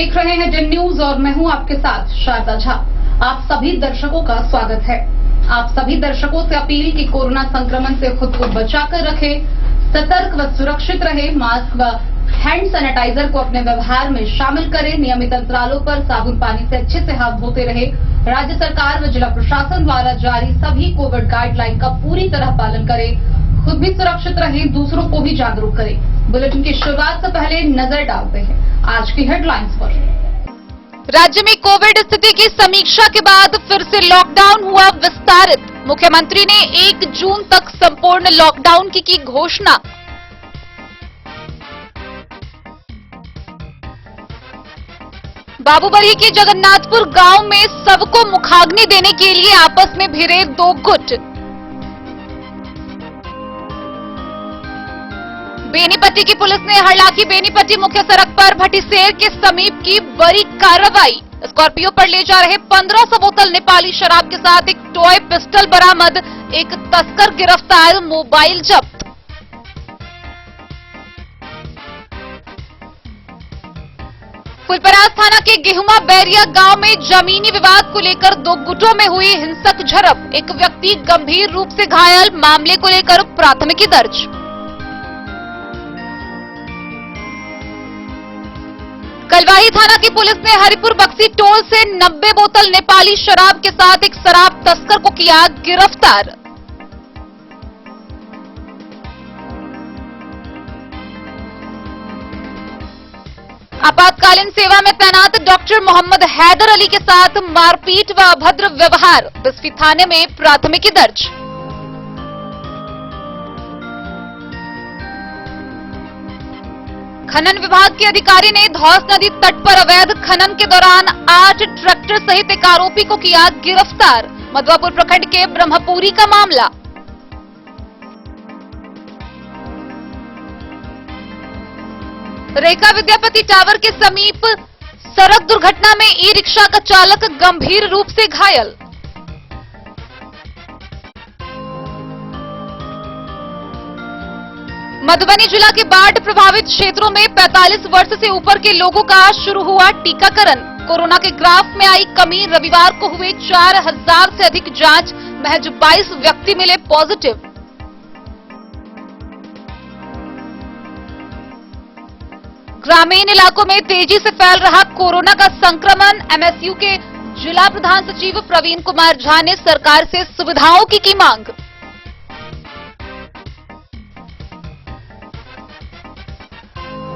देख रहे हैं जिन न्यूज और मैं हूं आपके साथ शारदा झा। आप सभी दर्शकों का स्वागत है। आप सभी दर्शकों से अपील कि कोरोना संक्रमण से खुद को बचाकर रखें, सतर्क व सुरक्षित रहे, मास्क व हैंड सैनिटाइजर को अपने व्यवहार में शामिल करें, नियमित अंतरालों पर साबुन पानी से अच्छे से हाथ धोते रहे। राज्य सरकार व जिला प्रशासन द्वारा जारी सभी कोविड गाइडलाइन का पूरी तरह पालन करें, खुद भी सुरक्षित रहें, दूसरों को भी जागरूक करें। बुलेटिन की शुरुआत से पहले नजर डालते हैं आज की हेडलाइंस पर। राज्य में कोविड स्थिति की समीक्षा के बाद फिर से लॉकडाउन हुआ विस्तारित। मुख्यमंत्री ने 1 जून तक संपूर्ण लॉकडाउन की घोषणा। बाबूबरी के जगन्नाथपुर गांव में सबको मुखाग्नि देने के लिए आपस में भिड़े 2 गुट। बेनीपट्टी की पुलिस ने हालांकि बेनीपट्टी मुख्य सड़क पर भटीसेर के समीप की बड़ी कार्रवाई। स्कॉर्पियो पर ले जा रहे 1500 बोतल नेपाली शराब के साथ एक टॉय पिस्टल बरामद, एक तस्कर गिरफ्तार, मोबाइल जब्त। फुलपरास थाना के गेहुमा बैरिया गांव में जमीनी विवाद को लेकर 2 गुटों में हुई हिंसक झड़प। एक व्यक्ति गंभीर रूप से घायल, मामले को लेकर प्राथमिकी दर्ज। कलवाही थाना की पुलिस ने हरिपुर बक्सी टोल से 90 बोतल नेपाली शराब के साथ एक शराब तस्कर को किया गिरफ्तार। आपातकालीन सेवा में तैनात डॉक्टर मोहम्मद हैदर अली के साथ मारपीट व अभद्र व्यवहार। बिस्फी थाने में प्राथमिकी दर्ज। खनन विभाग के अधिकारी ने धौस नदी तट पर अवैध खनन के दौरान 8 ट्रैक्टर सहित एक आरोपी को किया गिरफ्तार। मधवापुर प्रखंड के ब्रह्मपुरी का मामला। रेखा विद्यापति टावर के समीप सड़क दुर्घटना में ई रिक्शा का चालक गंभीर रूप से घायल। मधुबनी जिला के बाढ़ प्रभावित क्षेत्रों में 45 वर्ष से ऊपर के लोगों का शुरू हुआ टीकाकरण। कोरोना के ग्राफ में आई कमी। रविवार को हुए 4000 से अधिक जांच, महज 22 व्यक्ति मिले पॉजिटिव। ग्रामीण इलाकों में तेजी से फैल रहा कोरोना का संक्रमण। एमएसयू के जिला प्रधान सचिव प्रवीण कुमार झा ने सरकार से सुविधाओं की मांग।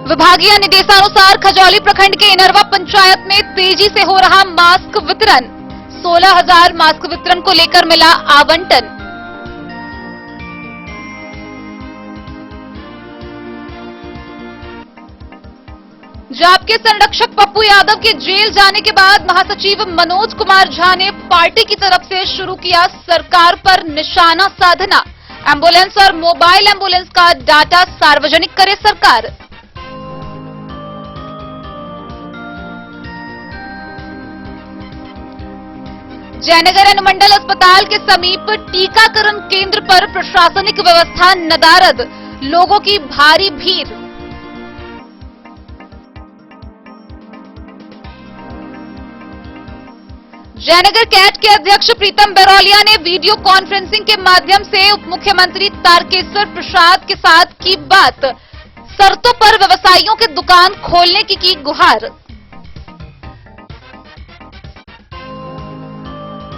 विभागीय निर्देशानुसार खजौली प्रखंड के इनरवा पंचायत में तेजी से हो रहा मास्क वितरण। 16,000 मास्क वितरण को लेकर मिला आवंटन। जाप के संरक्षक पप्पू यादव के जेल जाने के बाद महासचिव मनोज कुमार झा ने पार्टी की तरफ से शुरू किया सरकार पर निशाना साधना। एम्बुलेंस और मोबाइल एम्बुलेंस का डाटा सार्वजनिक करे सरकार। जयनगर अनुमंडल अस्पताल के समीप टीकाकरण केंद्र पर प्रशासनिक व्यवस्था नदारद, लोगों की भारी भीड़। जयनगर कैट के अध्यक्ष प्रीतम बरौलिया ने वीडियो कॉन्फ्रेंसिंग के माध्यम से उप मुख्यमंत्री तारकेश्वर प्रसाद के साथ की बात। शर्तों पर व्यवसायियों के दुकान खोलने की गुहार।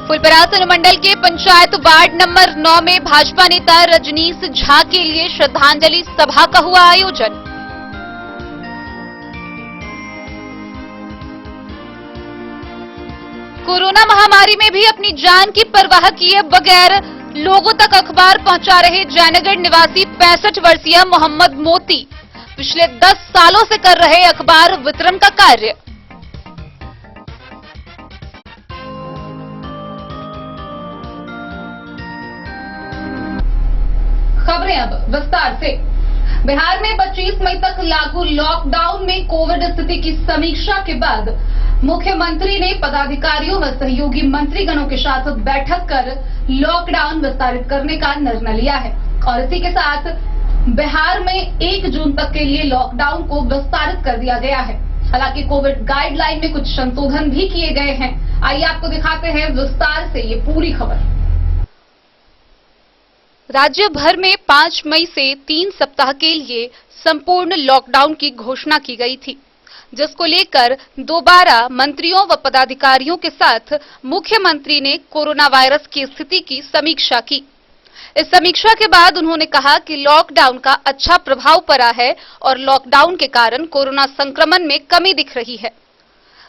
फुलपरास अनुमंडल के पंचायत वार्ड नंबर 9 में भाजपा नेता रजनीश झा के लिए श्रद्धांजलि सभा का हुआ आयोजन। कोरोना महामारी में भी अपनी जान की परवाह किए बगैर लोगों तक अखबार पहुंचा रहे जयनगर निवासी 65 वर्षीय मोहम्मद मोती पिछले 10 सालों से कर रहे अखबार वितरण का कार्य। खबरें अब विस्तार से। बिहार में 25 मई तक लागू लॉकडाउन में कोविड स्थिति की समीक्षा के बाद मुख्यमंत्री ने पदाधिकारियों व सहयोगी मंत्रीगणों के साथ बैठक कर लॉकडाउन विस्तारित करने का निर्णय लिया है और इसी के साथ बिहार में 1 जून तक के लिए लॉकडाउन को विस्तारित कर दिया गया है। हालांकि कोविड गाइडलाइन में कुछ संशोधन भी किए गए हैं। आइए आपको दिखाते हैं विस्तार से ये पूरी खबर। राज्य भर में 5 मई से 3 सप्ताह के लिए संपूर्ण लॉकडाउन की घोषणा की गई थी, जिसको लेकर दोबारा मंत्रियों व पदाधिकारियों के साथ मुख्यमंत्री ने कोरोना वायरस की स्थिति की समीक्षा की। इस समीक्षा के बाद उन्होंने कहा कि लॉकडाउन का अच्छा प्रभाव पड़ा है और लॉकडाउन के कारण कोरोना संक्रमण में कमी दिख रही है।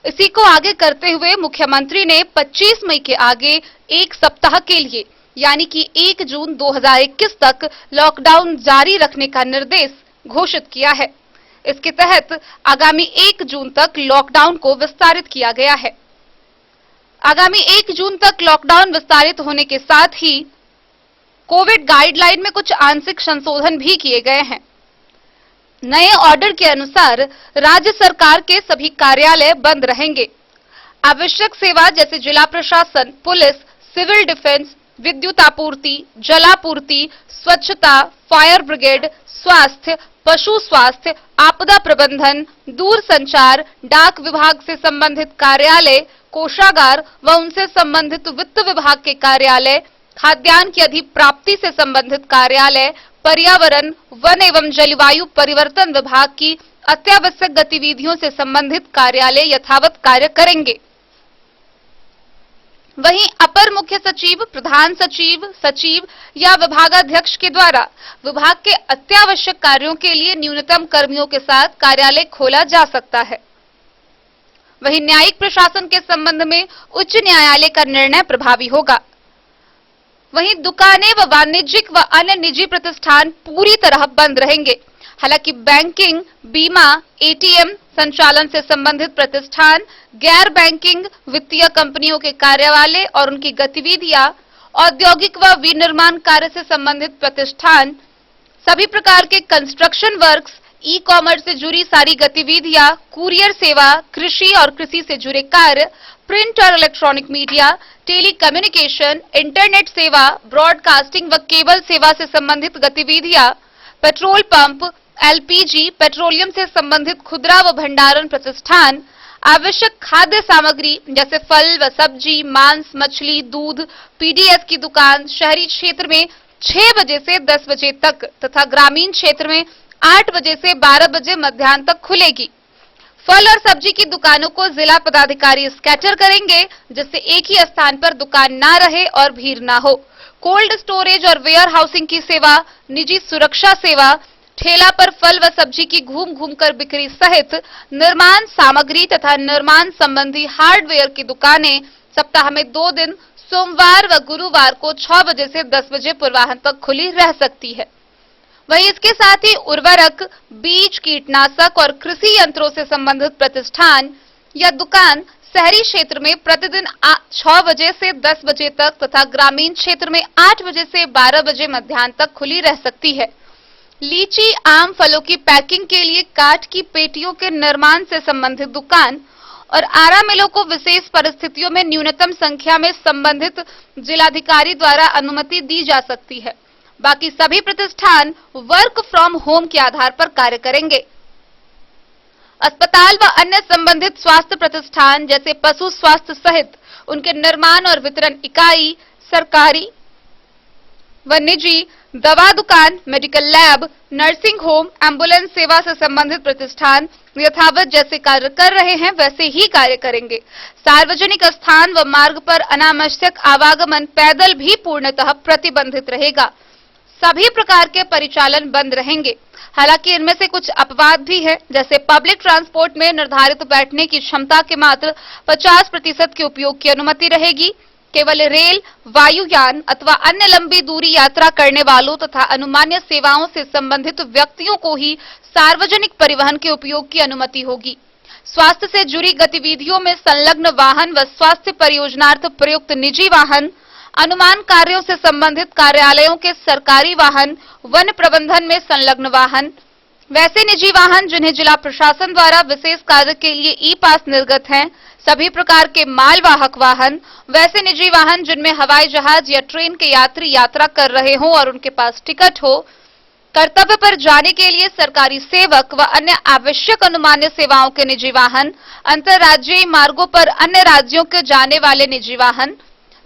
इसी को आगे करते हुए मुख्यमंत्री ने 25 मई के आगे 1 सप्ताह के लिए यानी कि 1 जून 2021 तक लॉकडाउन जारी रखने का निर्देश घोषित किया है। इसके तहत आगामी 1 जून तक लॉकडाउन को विस्तारित किया गया है। आगामी 1 जून तक लॉकडाउन विस्तारित होने के साथ ही कोविड गाइडलाइन में कुछ आंशिक संशोधन भी किए गए हैं। नए ऑर्डर के अनुसार राज्य सरकार के सभी कार्यालय बंद रहेंगे। आवश्यक सेवा जैसे जिला प्रशासन, पुलिस, सिविल डिफेंस, विद्युत आपूर्ति, जलापूर्ति, स्वच्छता, फायर ब्रिगेड, स्वास्थ्य, पशु स्वास्थ्य, आपदा प्रबंधन, दूर संचार, डाक विभाग से संबंधित कार्यालय, कोषागार व उनसे संबंधित वित्त विभाग के कार्यालय, खाद्यान्न की अधिप्राप्ति से संबंधित कार्यालय, पर्यावरण, वन एवं जलवायु परिवर्तन विभाग की अत्यावश्यक गतिविधियों से संबंधित कार्यालय यथावत कार्य करेंगे। वहीं अपर मुख्य सचिव, प्रधान सचिव, सचिव या विभागाध्यक्ष के द्वारा विभाग के अत्यावश्यक कार्यों के लिए न्यूनतम कर्मियों के साथ कार्यालय खोला जा सकता है। वहीं न्यायिक प्रशासन के संबंध में उच्च न्यायालय का निर्णय प्रभावी होगा। वहीं दुकानें व वाणिज्यिक व अन्य निजी प्रतिष्ठान पूरी तरह बंद रहेंगे। हालांकि बैंकिंग, बीमा, एटीएम संचालन से संबंधित प्रतिष्ठान, गैर बैंकिंग वित्तीय कंपनियों के कार्यालय और उनकी गतिविधियां, औद्योगिक व विनिर्माण कार्य से संबंधित प्रतिष्ठान, सभी प्रकार के कंस्ट्रक्शन वर्क्स, ई कॉमर्स से जुड़ी सारी गतिविधियां, कुरियर सेवा, कृषि और कृषि से जुड़े कार्य, प्रिंट और electronic media, telecommunication, internet सेवा, ब्रॉडकास्टिंग व केबल सेवा से संबंधित गतिविधियां, पेट्रोल पंप, एलपीजी, पेट्रोलियम से संबंधित खुदरा व भंडारण प्रतिष्ठान, आवश्यक खाद्य सामग्री जैसे फल व सब्जी, मांस, मछली, दूध, पीडीएस की दुकान शहरी क्षेत्र में 6 बजे से 10 बजे तक तथा ग्रामीण क्षेत्र में 8 बजे से 12 बजे मध्याह्न तक खुलेगी। फल और सब्जी की दुकानों को जिला पदाधिकारी स्कैटर करेंगे, जिससे एक ही स्थान पर दुकान ना रहे और भीड़ ना हो। कोल्ड स्टोरेज और वेयर हाउसिंग की सेवा, निजी सुरक्षा सेवा, ठेला पर फल व सब्जी की घूम घूम कर बिक्री सहित निर्माण सामग्री तथा निर्माण संबंधी हार्डवेयर की दुकानें सप्ताह में 2 दिन सोमवार व गुरुवार को 6 बजे से 10 बजे पूर्वाह्न तक खुली रह सकती है। वहीं इसके साथ ही उर्वरक, बीज, कीटनाशक और कृषि यंत्रों से संबंधित प्रतिष्ठान या दुकान शहरी क्षेत्र में प्रतिदिन 6 बजे से 10 बजे तक तथा ग्रामीण क्षेत्र में 8 बजे से 12 बजे मध्याह्न तक खुली रह सकती है। लीची, आम फलों की पैकिंग के लिए काठ की पेटियों के निर्माण से संबंधित दुकान और आरा मिलों को विशेष परिस्थितियों में न्यूनतम संख्या में संबंधित जिलाधिकारी द्वारा अनुमति दी जा सकती है। बाकी सभी प्रतिष्ठान वर्क फ्रॉम होम के आधार पर कार्य करेंगे। अस्पताल व अन्य संबंधित स्वास्थ्य प्रतिष्ठान जैसे पशु स्वास्थ्य सहित उनके निर्माण और वितरण इकाई, सरकारी व निजी, दवा दुकान, medical lab, nursing home, ambulance सेवा से संबंधित प्रतिष्ठान यथावत जैसे कार्य कर रहे हैं वैसे ही कार्य करेंगे। सार्वजनिक स्थान व मार्ग पर अनावश्यक आवागमन पैदल भी पूर्णतः प्रतिबंधित रहेगा। सभी प्रकार के परिचालन बंद रहेंगे। हालांकि इनमें से कुछ अपवाद भी है, जैसे पब्लिक ट्रांसपोर्ट में निर्धारित बैठने की क्षमता के मात्र 50% के उपयोग की अनुमति रहेगी। केवल रेल, वायुयान अथवा अन्य लंबी दूरी यात्रा करने वालों तथा अनुमान्य सेवाओं से संबंधित व्यक्तियों को ही सार्वजनिक परिवहन के उपयोग की अनुमति होगी। स्वास्थ्य से जुड़ी गतिविधियों में संलग्न वाहन व स्वास्थ्य परियोजनार्थ प्रयुक्त निजी वाहन, अनुमान कार्यों से संबंधित कार्यालयों के सरकारी वाहन, वन प्रबंधन में संलग्न वाहन, वैसे निजी वाहन जिन्हें जिला प्रशासन द्वारा विशेष कार्य के लिए ई पास निर्गत हैं, सभी प्रकार के मालवाहक वाहन, वैसे निजी वाहन जिनमें हवाई जहाज या ट्रेन के यात्री यात्रा कर रहे हों और उनके पास टिकट हो, कर्तव्य पर जाने के लिए सरकारी सेवक व अन्य आवश्यक अनुमान्य सेवाओं के निजी वाहन, अंतर्राज्यीय मार्गों पर अन्य राज्यों के जाने वाले निजी वाहन,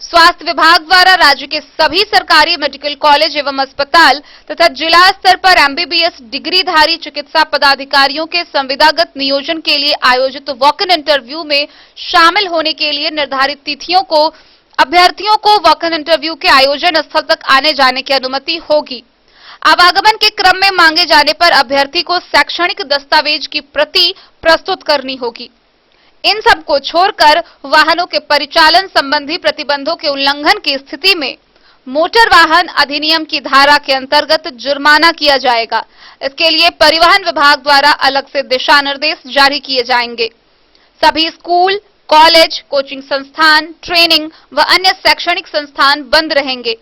स्वास्थ्य विभाग द्वारा राज्य के सभी सरकारी मेडिकल कॉलेज एवं अस्पताल तथा जिला स्तर पर एमबीबीएस डिग्रीधारी चिकित्सा पदाधिकारियों के संविदागत नियोजन के लिए आयोजित वॉक इन इंटरव्यू में शामिल होने के लिए निर्धारित तिथियों को अभ्यर्थियों को वॉक इन इंटरव्यू के आयोजन स्थल तक आने जाने की अनुमति होगी। आवागमन के क्रम में मांगे जाने पर अभ्यर्थी को शैक्षणिक दस्तावेज की प्रति प्रस्तुत करनी होगी। इन सब को छोड़कर वाहनों के परिचालन संबंधी प्रतिबंधों के उल्लंघन की स्थिति में मोटर वाहन अधिनियम की धारा के अंतर्गत जुर्माना किया जाएगा। इसके लिए परिवहन विभाग द्वारा अलग से दिशा निर्देश जारी किए जाएंगे। सभी स्कूल, कॉलेज, कोचिंग संस्थान, ट्रेनिंग व अन्य शैक्षणिक संस्थान बंद रहेंगे।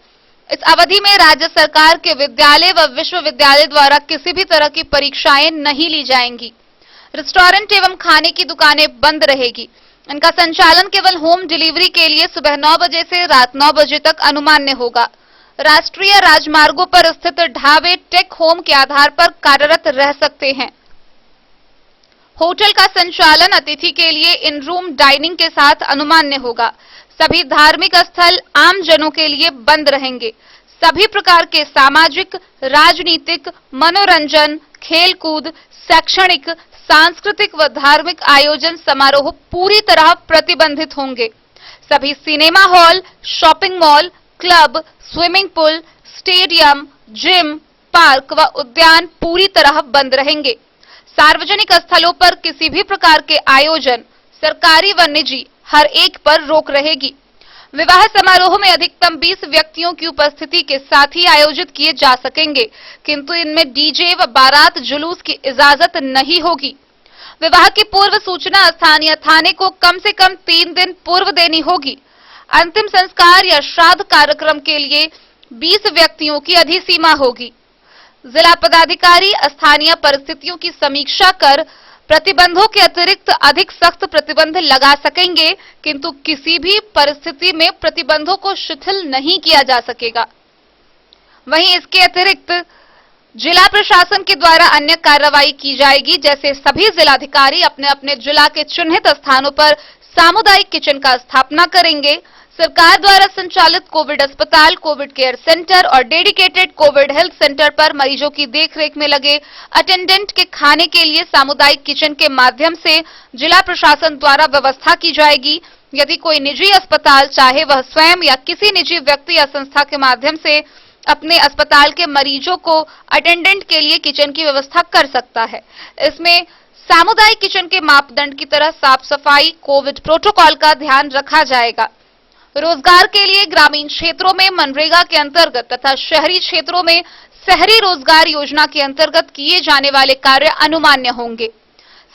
इस अवधि में राज्य सरकार के विद्यालय व विश्वविद्यालय द्वारा किसी भी तरह की परीक्षाएं नहीं ली जाएंगी। रेस्टोरेंट एवं खाने की दुकानें बंद रहेगी। इनका संचालन केवल होम डिलीवरी के लिए सुबह 9 बजे से रात 9 बजे तक अनुमान्य होगा। राष्ट्रीय राजमार्गों पर स्थित ढाबे टेक होम के आधार पर कार्यरत रह सकते हैं। होटल का संचालन अतिथि के लिए इन रूम डाइनिंग के साथ अनुमान्य होगा। सभी धार्मिक स्थल आम जनों के लिए बंद रहेंगे। सभी प्रकार के सामाजिक, राजनीतिक, मनोरंजन, खेलकूद, शैक्षणिक, सांस्कृतिक व धार्मिक आयोजन समारोह पूरी तरह प्रतिबंधित होंगे। सभी cinema hall, shopping mall, club, swimming pool, stadium, gym, park व उद्यान पूरी तरह बंद रहेंगे। सार्वजनिक स्थलों पर किसी भी प्रकार के आयोजन, सरकारी व निजी, हर एक पर रोक रहेगी। विवाह समारोह में अधिकतम 20 व्यक्तियों की उपस्थिति के साथ ही आयोजित किए जा सकेंगे, किंतु इनमें डीजे व बारात जुलूस की इजाजत नहीं होगी। विवाह की पूर्व सूचना स्थानीय थाने को कम से कम 3 दिन पूर्व देनी होगी। अंतिम संस्कार या श्राद्ध कार्यक्रम के लिए 20 व्यक्तियों की अधिसीमा होगी। जिला पदाधिकारी स्थानीय परिस्थितियों की समीक्षा कर प्रतिबंधों के अतिरिक्त अधिक सख्त प्रतिबंध लगा सकेंगे, किंतु किसी भी परिस्थिति में प्रतिबंधों को शिथिल नहीं किया जा सकेगा। वहीं इसके अतिरिक्त जिला प्रशासन के द्वारा अन्य कार्रवाई की जाएगी, जैसे सभी जिलाधिकारी अपने अपने जिला के चिन्हित स्थानों पर सामुदायिक किचन का स्थापना करेंगे। सरकार द्वारा संचालित कोविड अस्पताल, कोविड केयर सेंटर और डेडिकेटेड कोविड हेल्थ सेंटर पर मरीजों की देखरेख में लगे अटेंडेंट के खाने के लिए सामुदायिक किचन के माध्यम से जिला प्रशासन द्वारा व्यवस्था की जाएगी। यदि कोई निजी अस्पताल चाहे वह स्वयं या किसी निजी व्यक्ति या संस्था के माध्यम से अपने अस्पताल के मरीजों को अटेंडेंट के लिए किचन की व्यवस्था कर सकता है। इसमें सामुदायिक किचन के मापदंड की तरह साफ सफाई, कोविड प्रोटोकॉल का ध्यान रखा जाएगा। रोजगार के लिए ग्रामीण क्षेत्रों में मनरेगा के अंतर्गत तथा शहरी क्षेत्रों में शहरी रोजगार योजना के अंतर्गत किए जाने वाले कार्य अनुमान्य होंगे।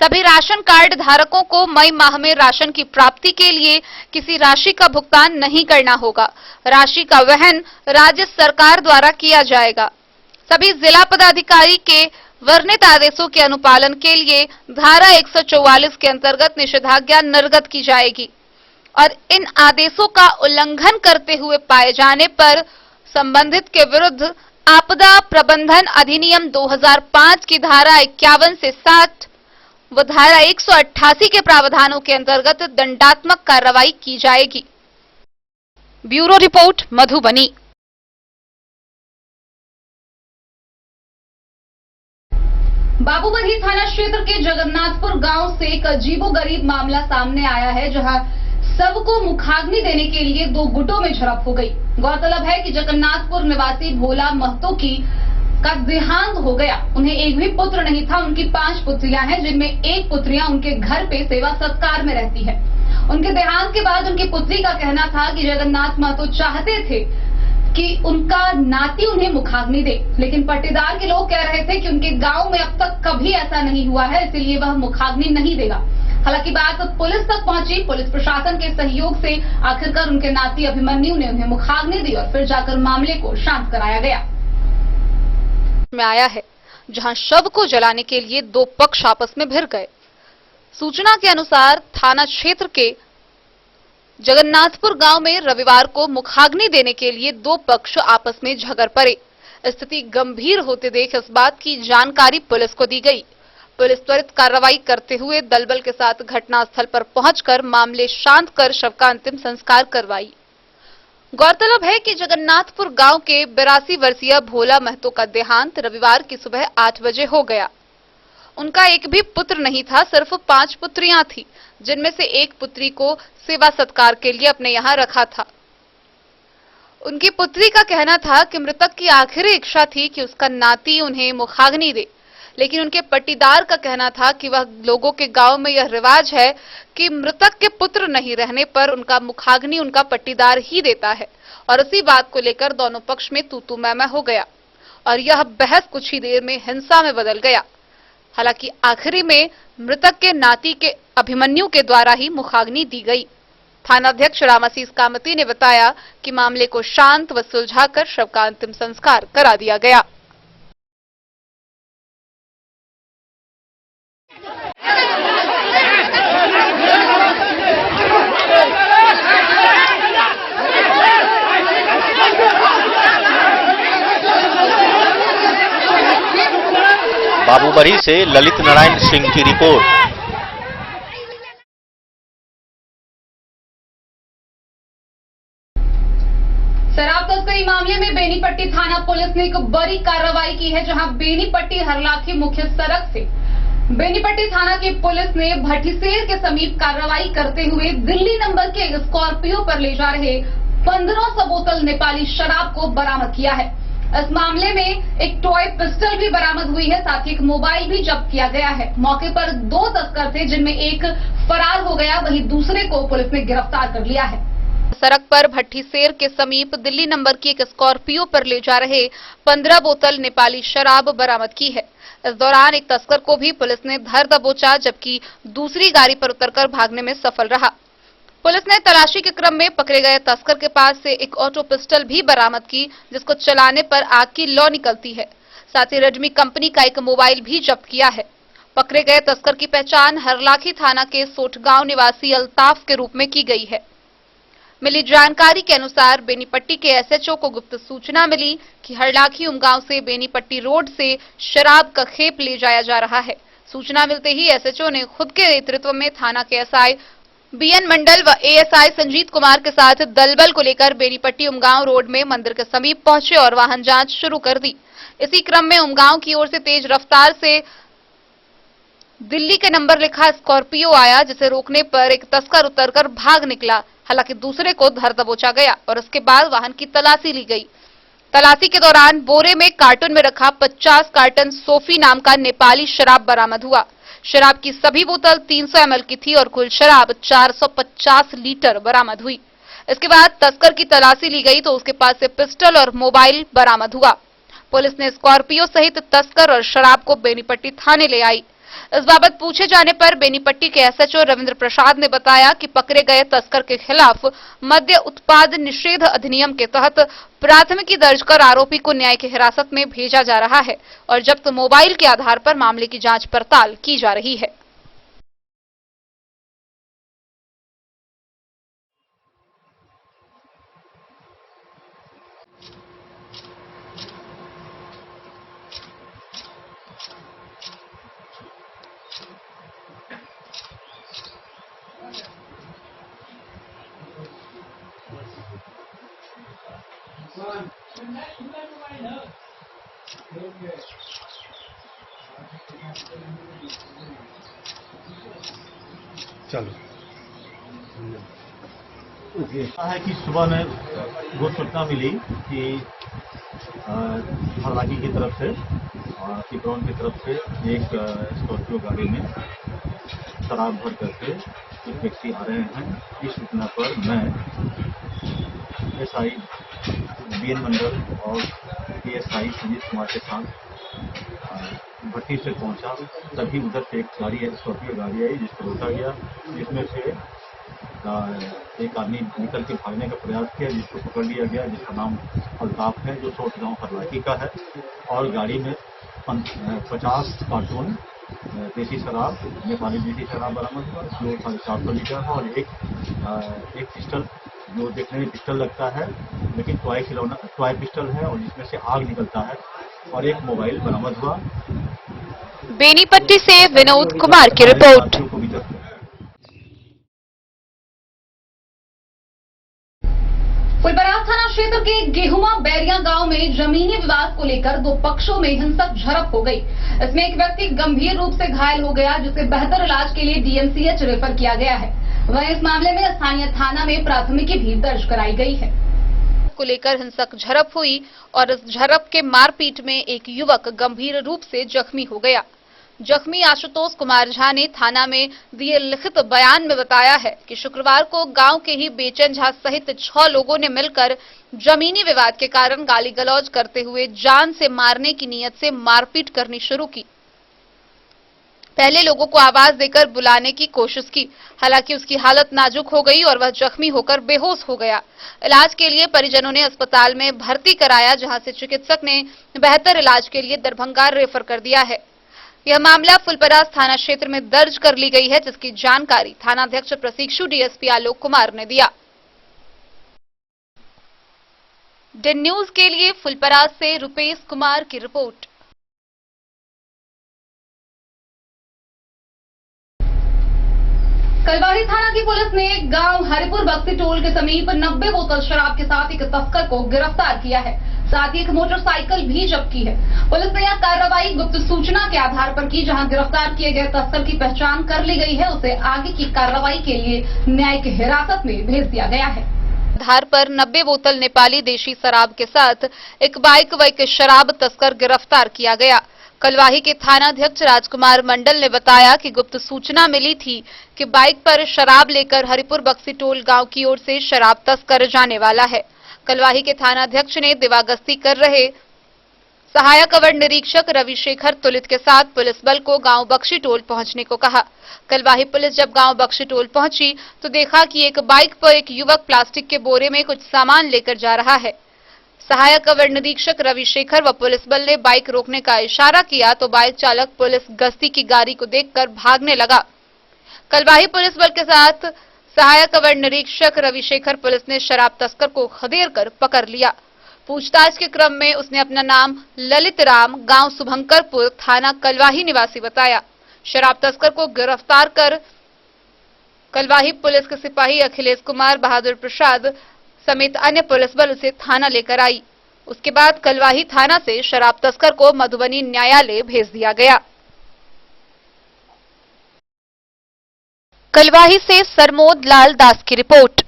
सभी राशन कार्ड धारकों को मई माह में राशन की प्राप्ति के लिए किसी राशि का भुगतान नहीं करना होगा। राशि का वहन राज्य सरकार द्वारा किया जाएगा। सभी जिला पदाधिकारी के वर्णित आदेशों के अनुपालन के लिए धारा 144 के अंतर्गत निषेधाज्ञा निर्गत की जाएगी और इन आदेशों का उल्लंघन करते हुए पाए जाने पर संबंधित के विरुद्ध आपदा प्रबंधन अधिनियम 2005 की धारा 51 से 60 व धारा 188 के प्रावधानों के अंतर्गत दंडात्मक कार्रवाई की जाएगी। Bureau report, Madhubani. बाबूगढ़ी थाना क्षेत्र के जगन्नाथपुर गांव से एक अजीबोगरीब मामला सामने आया है, जहां सबको मुखाग्नि देने के लिए 2 गुटों में झड़प हो गई। गौरतलब है कि जगन्नाथपुर निवासी भोला महतो का देहांत हो गया। उन्हें एक भी पुत्र नहीं था। उनकी 5 पुत्रियां हैं, जिनमें एक पुत्रियां उनके घर पे सेवा सत्कार में रहती है। उनके देहांत के बाद उनकी पुत्री का कहना था कि जगन्नाथ महतो चाहते थे कि उनका नाती उन्हें मुखाग्नि दे, लेकिन पट्टीदार के लोग कह रहे थे कि उनके गांव में अब तक कभी ऐसा नहीं हुआ है, इसलिए वह मुखाग्नि नहीं देगा। हालांकि बात पुलिस तक पहुंची। पुलिस प्रशासन के सहयोग से आखिरकार उनके नाती अभिमन्यु ने उन्हें मुखाग्नि दी और फिर जाकर मामले को शांत कराया गया। में आया है, जहां शव को जलाने के लिए 2 पक्ष आपस में भिड़ गए। सूचना के अनुसार थाना क्षेत्र के जगन्नाथपुर गांव में रविवार को मुखाग्नि देने के लिए 2 पक्ष आपस में झगड़ पड़े। स्थिति गंभीर होते देख इस बात की जानकारी पुलिस को दी गई। पुलिस त्वरित कार्रवाई करते हुए दलबल के साथ घटनास्थल पर पहुंचकर मामले शांत कर शव का अंतिम संस्कार करवाई। गौरतलब है कि जगन्नाथपुर गांव के 82 वर्षीय भोला महतो का देहांत रविवार की सुबह 8 बजे हो गया। उनका एक भी पुत्र नहीं था, सिर्फ 5 पुत्रियां थी, जिनमें से एक पुत्री को सेवा सत्कार के लिए अपने यहां रखा था। उनकी पुत्री का कहना था कि मृतक की आखिरी इच्छा थी कि उसका नाती उन्हें मुखाग्नि दे, लेकिन उनके पट्टीदार का कहना था कि वह लोगों के गांव में यह रिवाज है कि मृतक के पुत्र नहीं रहने पर उनका मुखाग्नि उनका पट्टीदार ही देता है, और इसी बात को लेकर दोनों पक्ष में तू-तू मैं-मैं हो गया और यह बहस कुछ ही देर में हिंसा में बदल गया। हालांकि आखिरी में मृतक के नाती के अभिमन्यु के द्वारा ही मुखाग्नि दी गई। थानाध्यक्ष रामासीस कामती ने बताया कि मामले को शांत व सुलझाकर शव का अंतिम संस्कार करा दिया गया। बाबूबरी से ललित नारायण सिंह की रिपोर्ट। शराब तस्करी मामले में बेनीपट्टी थाना पुलिस ने एक बड़ी कार्रवाई की है, जहां बेनीपट्टी हरलाखी मुख्य सड़क से बेनीपट्टी थाना की पुलिस ने भट्टीसेर के समीप कार्रवाई करते हुए दिल्ली नंबर के एक स्कॉर्पियो पर ले जा रहे 1500 बोतल नेपाली शराब को बरामद किया है। इस मामले में एक टॉय पिस्टल भी बरामद हुई है, साथ ही एक मोबाइल भी जब्त किया गया है। मौके पर 2 तस्कर थे, जिनमें एक फरार हो गया, वहीं दूसरे को पुलिस ने गिरफ्तार कर लिया है। सड़क पर भट्टीसेर के समीप दिल्ली नंबर की एक स्कॉर्पियो पर ले जा रहे 15 बोतल नेपाली शराब बरामद की है। इस दौरान एक तस्कर को भी पुलिस ने धर दबोचा, जबकि दूसरी गाड़ी पर उतरकर भागने में सफल रहा। पुलिस ने तलाशी के क्रम में पकड़े गए तस्कर के पास से एक ऑटो पिस्टल भी बरामद की, जिसको चलाने पर आग की लौ निकलती है। साथ ही रेडमी कंपनी का एक मोबाइल भी जब्त किया है। पकड़े गए तस्कर की पहचान हरलाखी थाना के सोठगांव निवासी अल्ताफ के रूप में की गई है। मिली जानकारी के अनुसार बेनीपट्टी के एसएचओ को गुप्त सूचना मिली कि हरलाखी उमगांव से बेनीपट्टी रोड से शराब का खेप ले जाया जा रहा है। सूचना मिलते ही एसएचओ ने खुद के नेतृत्व में थाना के एसआई बीएन मंडल व एएसआई संजीत कुमार के साथ दलबल को लेकर बेनीपट्टी उमगांव रोड में मंदिर के समीप पहुंचे और वाहन जांच शुरू कर दी। इसी क्रम में उमगांव की ओर से तेज रफ्तार से दिल्ली के नंबर लिखा स्कॉर्पियो आया, जिसे रोकने पर एक तस्कर उतरकर भाग निकला। हालांकि दूसरे को धर दबोचा गया और उसके बाद वाहन की तलाशी ली गई। तलाशी के दौरान बोरे में कार्टून में रखा 50 कार्टन सोफी नाम का नेपाली शराब बरामद हुआ। शराब की सभी बोतल 300 ml की थी और कुल शराब 450 लीटर बरामद हुई। इसके बाद तस्कर की तलाशी ली गई तो उसके पास से पिस्टल और मोबाइल बरामद हुआ। पुलिस ने स्कॉर्पियो सहित तस्कर और शराब को बेनीपट्टी थाने ले आई। इस बाबत पूछे जाने पर बेनीपट्टी के एसएचओ रविंद्र प्रसाद ने बताया कि पकड़े गए तस्कर के खिलाफ मद्य उत्पाद निषेध अधिनियम के तहत प्राथमिकी दर्ज कर आरोपी को न्यायिक हिरासत में भेजा जा रहा है और जब्त मोबाइल के आधार पर मामले की जांच पड़ताल की जा रही है। चलो ऐसा है कि सुबह में वो सूचना मिली कि हरलाखी की तरफ से और तिब्रौन की तरफ से एक स्कॉर्पियो गाड़ी में शराब भर करके कुछ व्यक्ति आ रहे हैं। इस सूचना पर मैं एसआई बीएन मंडल और एएसआई संजीत कुमार के साथ भट्टी से पहुंचा। तभी उधर से एक गाड़ी स्कॉर्पियो गाड़ी आई, जिसको रोका गया, जिसमें से एक आदमी निकल के भागने का प्रयास किया, जिसको पकड़ लिया गया, जिसका नाम अल्ताफ है, जो सोठगांव हरलाखी का है। और गाड़ी में 50 कार्टून देसी शराब, नेपाली देसी शराब बरामद हुआ, जो 450 लीटर और एक पिस्टल जो देखने में पिस्टल लगता है, लेकिन टॉय पिस्टल है और जिसमें से आग निकलता है, और एक मोबाइल बरामद हुआ। बेनीपट्टी से विनोद कुमार की रिपोर्ट। फुलपरास थाना क्षेत्र के गेहुमा बैरिया गांव में जमीनी विवाद को लेकर दो पक्षों में हिंसक झड़प हो गई। इसमें एक व्यक्ति गंभीर रूप से घायल हो गया, जिसे बेहतर इलाज के लिए डीएमसीएच रेफर किया गया है। वहीं इस मामले में स्थानीय थाना में प्राथमिकी भी दर्ज कराई गई है। को लेकर हिंसक झड़प हुई और इस झड़प के मारपीट में एक युवक गंभीर रूप से जख्मी हो गया। जख्मी आशुतोष कुमार झा ने थाना में दिए लिखित बयान में बताया है कि शुक्रवार को गांव के ही बेचन झा सहित 6 लोगों ने मिलकर जमीनी विवाद के कारण गाली गलौज करते हुए जान से मारने की नीयत से मारपीट करनी शुरू की। पहले लोगों को आवाज देकर बुलाने की कोशिश की, हालांकि उसकी हालत नाजुक हो गई और वह जख्मी होकर बेहोश हो गया। इलाज के लिए परिजनों ने अस्पताल में भर्ती कराया, जहां से चिकित्सक ने बेहतर इलाज के लिए दरभंगा रेफर कर दिया है। यह मामला फुलपरास थाना क्षेत्र में दर्ज कर ली गई है, जिसकी जानकारी थानाध्यक्ष प्रशिक्षु डीएसपी आलोक कुमार ने दिया। डेन न्यूज के लिए फुलपरास से रुपेश कुमार की रिपोर्ट। कलवाही थाना की पुलिस ने गांव हरिपुर बक्सी टोल के समीप 90 बोतल शराब के साथ एक तस्कर को गिरफ्तार किया है। साथ ही एक मोटरसाइकिल भी जब्त की है। पुलिस ने यह कार्रवाई गुप्त सूचना के आधार पर की, जहां गिरफ्तार किए गए तस्कर की पहचान कर ली गई है। उसे आगे की कार्रवाई के लिए न्यायिक हिरासत में भेज दिया गया है। आधार पर 90 बोतल नेपाली देशी शराब के साथ एक बाइक व एक शराब तस्कर गिरफ्तार किया गया। कलवाही के थानाध्यक्ष राजकुमार मंडल ने बताया कि गुप्त सूचना मिली थी कि बाइक पर शराब लेकर हरिपुर बक्सी टोल गांव की ओर से शराब तस्कर जाने वाला है। कलवाही के थानाध्यक्ष ने दिवागस्ती कर रहे सहायक अवर निरीक्षक रविशेखर तुलित के साथ पुलिस बल को गांव बक्सी टोल पहुंचने को कहा। कलवाही पुलिस जब गांव बक्सी टोल पहुंची तो देखा कि एक बाइक पर एक युवक प्लास्टिक के बोरे में कुछ सामान लेकर जा रहा है। सहायक अवर निरीक्षक रविशेखर व पुलिस बल ने बाइक रोकने का इशारा किया तो बाइक चालक पुलिस गश्ती की गाड़ी को देखकर भागने लगा। कलवाही पुलिस बल के साथ सहायक अवर निरीक्षक रविशेखर पुलिस ने शराब तस्कर को खदेड़ कर पकड़ लिया। पूछताछ के क्रम में उसने अपना नाम ललित राम, गांव शुभंकरपुर, थाना कलवाही निवासी बताया। शराब तस्कर को गिरफ्तार कर कलवाही पुलिस के सिपाही अखिलेश कुमार, बहादुर प्रसाद समेत अन्य पुलिस बल उसे थाना लेकर आई। उसके बाद कलवाही थाना से शराब तस्कर को मधुबनी न्यायालय भेज दिया गया। कलवाही से सरमोद लाल दास की रिपोर्ट।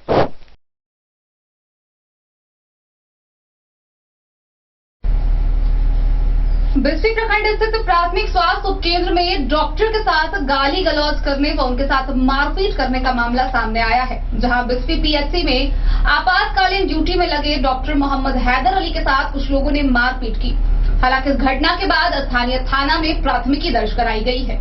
बिस्फी प्रखंड स्थित प्राथमिक स्वास्थ्य उपकेंद्र में डॉक्टर के साथ गाली गलौज करने व उनके साथ मारपीट करने का मामला सामने आया है, जहां बिस्फी पीएचसी में आपातकालीन ड्यूटी में लगे डॉक्टर मोहम्मद हैदर अली के साथ कुछ लोगों ने मारपीट की। हालांकि इस घटना के बाद स्थानीय थाना में प्राथमिकी दर्ज कराई गई है।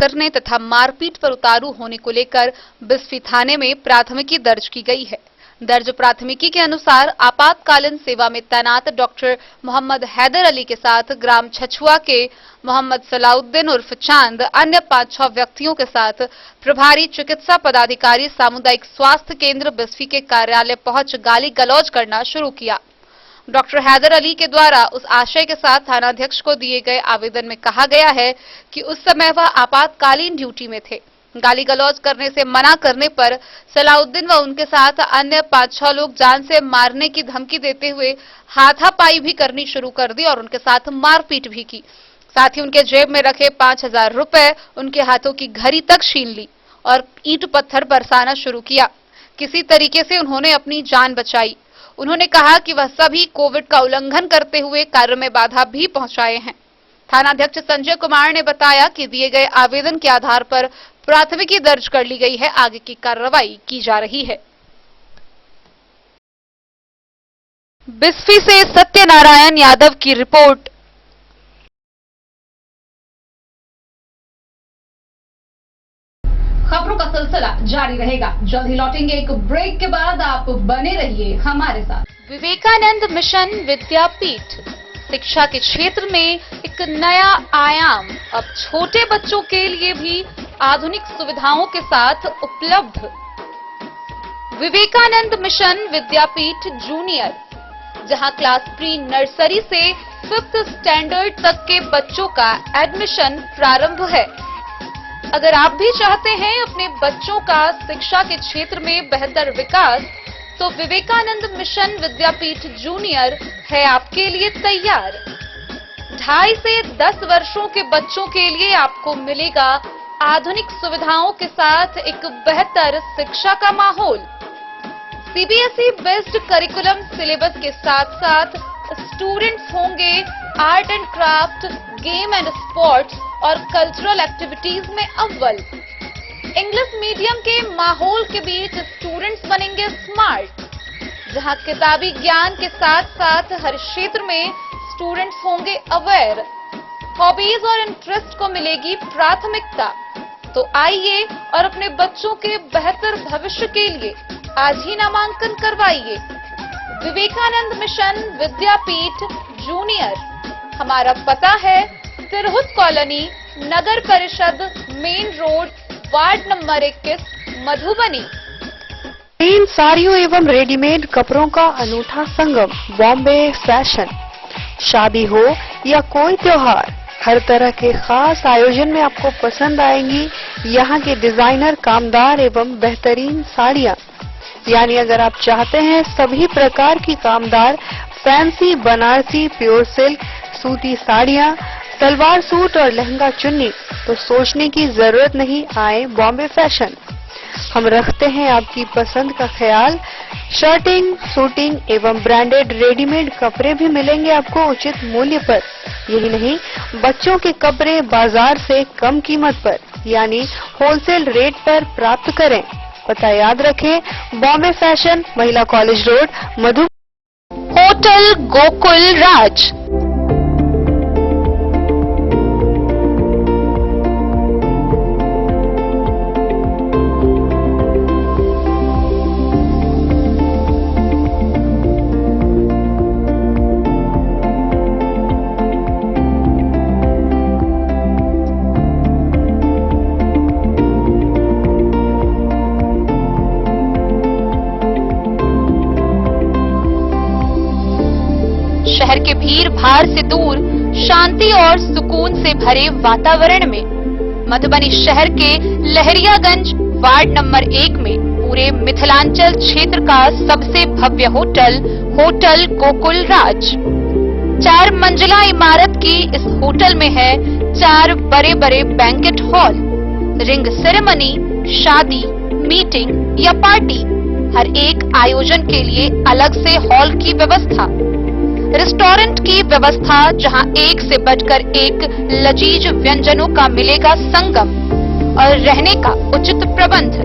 करने तथा मारपीट पर उतारू होने को लेकर बिस्फी थाने में प्राथमिकी दर्ज की गई है। दर्ज प्राथमिकी के अनुसार आपातकालीन सेवा में तैनात डॉक्टर मोहम्मद हैदर अली के साथ ग्राम छछुआ के मोहम्मद सलाउद्दीन उर्फ चांद, अन्य 5-6 व्यक्तियों के साथ प्रभारी चिकित्सा पदाधिकारी सामुदायिक स्वास्थ्य केंद्र बिस्फी के कार्यालय पहुंच गाली गलौज करना शुरू किया। डॉक्टर हैदर अली के द्वारा उस आशय के साथ थानाध्यक्ष को दिए गए आवेदन में कहा गया है कि उस समय वह आपातकालीन ड्यूटी में थे। गाली गलौज करने से मना करने पर सलाउद्दीन व उनके साथ अन्य 5-6 लोग जान से मारने की धमकी देते हुए हाथापाई भी करनी शुरू कर दी और उनके साथ मारपीट भी की। साथ ही उनके जेब में रखे 5000 रुपए, उनके हाथों की घड़ी तक छीन ली और ईंट पत्थर बरसाना शुरू किया। किसी तरीके से उन्होंने अपनी जान बचाई। उन्होंने कहा कि वह सभी कोविड का उल्लंघन करते हुए कार्य में बाधा भी पहुंचाए हैं। थानाध्यक्ष संजय कुमार ने बताया कि दिए गए आवेदन के आधार पर प्राथमिकी दर्ज कर ली गई है। आगे की कार्रवाई की जा रही है। बिस्फी से सत्यनारायण यादव की रिपोर्ट। खबरों का सिलसिला जारी रहेगा। जल्द ही लौटेंगे एक ब्रेक के बाद। आप बने रहिए हमारे साथ। विवेकानंद मिशन विद्यापीठ शिक्षा के क्षेत्र में एक नया आयाम अब छोटे बच्चों के लिए भी आधुनिक सुविधाओं के साथ उपलब्ध। विवेकानंद मिशन विद्यापीठ जूनियर, जहां क्लास प्री नर्सरी से 5th स्टैंडर्ड तक के बच्चों का एडमिशन प्रारंभ है। अगर आप भी चाहते हैं अपने बच्चों का शिक्षा के क्षेत्र में बेहतर विकास, तो विवेकानंद मिशन विद्यापीठ जूनियर है आपके लिए तैयार। 2.5 से 10 वर्षों के बच्चों के लिए आपको मिलेगा आधुनिक सुविधाओं के साथ एक बेहतर शिक्षा का माहौल। सीबीएसई बेस्ड करिकुलम सिलेबस के साथ साथ स्टूडेंट्स होंगे art and craft, game and sports और कल्चरल एक्टिविटीज में अव्वल। इंग्लिश मीडियम के माहौल के बीच स्टूडेंट्स बनेंगे स्मार्ट, जहां किताबी ज्ञान के साथ साथ हर क्षेत्र में स्टूडेंट्स होंगे अवेयर। हॉबीज और इंटरेस्ट को मिलेगी प्राथमिकता। तो आइए और अपने बच्चों के बेहतर भविष्य के लिए आज ही नामांकन करवाइए। Vivekananda mission Vidyapeeth junior. हमारा पता है तिरहुत कॉलोनी, नगर परिषद, main road, ward number 21, Madhubani. इन साड़ियों एवं रेडीमेड कपड़ों का अनूठा संगम, बॉम्बे फैशन। शादी हो या कोई त्योहार, हर तरह के खास आयोजन में आपको पसंद आएंगी यहाँ के डिजाइनर, कामदार एवं बेहतरीन साड़ियाँ। यानी अगर आप चाहते हैं सभी प्रकार की कामदार, फैंसी, बनारसी, प्योर सिल्क, सूती साड़ियाँ, सलवार सूट और लहंगा चुन्नी, तो सोचने की जरूरत नहीं, आए बॉम्बे फैशन। हम रखते हैं आपकी पसंद का ख्याल। शर्टिंग, सूटिंग एवं ब्रांडेड रेडीमेड कपड़े भी मिलेंगे आपको उचित मूल्य पर। यही नहीं, बच्चों के कपड़े बाजार से कम कीमत पर यानी होलसेल रेट पर प्राप्त करें। पता याद रखें, बॉम्बे फैशन, महिला कॉलेज रोड, मधु। होटल गोकुल राज। शहर के भीड़ भाड़ से दूर, शांति और सुकून से भरे वातावरण में मधुबनी शहर के लहरियागंज वार्ड नंबर 1 में पूरे मिथिलांचल क्षेत्र का सबसे भव्य होटल, होटल गोकुल राज। 4 मंजिला इमारत की इस होटल में है 4 बड़े बड़े बैंकेट हॉल, रिंग सेरेमनी, शादी, मीटिंग या पार्टी, हर एक आयोजन के लिए अलग से हॉल की व्यवस्था। रेस्टोरेंट की व्यवस्था, जहां एक से बढ़कर एक लजीज व्यंजनों का मिलेगा संगम, और रहने का उचित प्रबंध।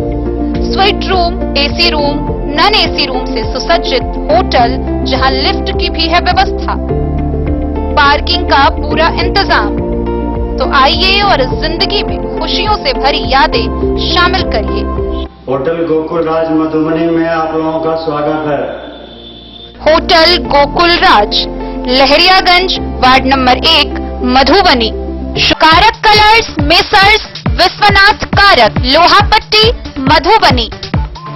Suite room, AC room, non AC room से सुसज्जित होटल, जहां लिफ्ट की भी है व्यवस्था। पार्किंग का पूरा इंतजाम। तो आइए और जिंदगी में खुशियों से भरी यादें शामिल करिए। होटल गोकुल राज मधुबनी में आप लोगों का स्वागत है। होटल गोकुल राज, लहरियागंज वार्ड नंबर 1, मधुबनी। कारक कलर्स, मेसर्स विश्वनाथ कारक, लोहापट्टी, मधुबनी।